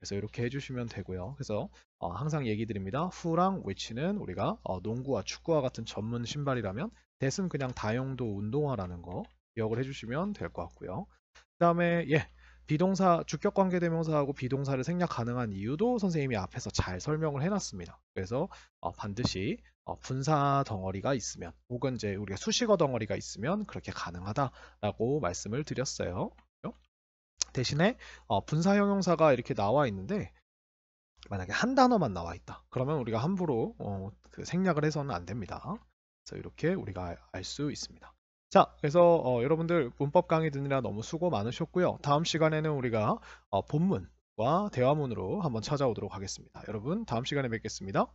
[SPEAKER 1] 그래서 이렇게 해주시면 되고요. 그래서 항상 얘기 드립니다. who랑 which는 우리가 농구와 축구와 같은 전문 신발이라면 that은 그냥 다용도 운동화라는 거 기억을 해주시면 될 것 같고요. 그 다음에 비동사, 주격관계대명사하고 비동사를 생략 가능한 이유도 선생님이 앞에서 잘 설명을 해놨습니다. 그래서 반드시 분사 덩어리가 있으면, 혹은 이제 우리가 수식어 덩어리가 있으면 그렇게 가능하다라고 말씀을 드렸어요. 대신에 분사 형용사가 이렇게 나와 있는데 만약에 한 단어만 나와 있다. 그러면 우리가 함부로 그 생략을 해서는 안 됩니다. 그래서 이렇게 우리가 알 수 있습니다. 자, 그래서 여러분들 문법 강의 듣느라 너무 수고 많으셨고요. 다음 시간에는 우리가 본문과 대화문으로 한번 찾아오도록 하겠습니다. 여러분, 다음 시간에 뵙겠습니다.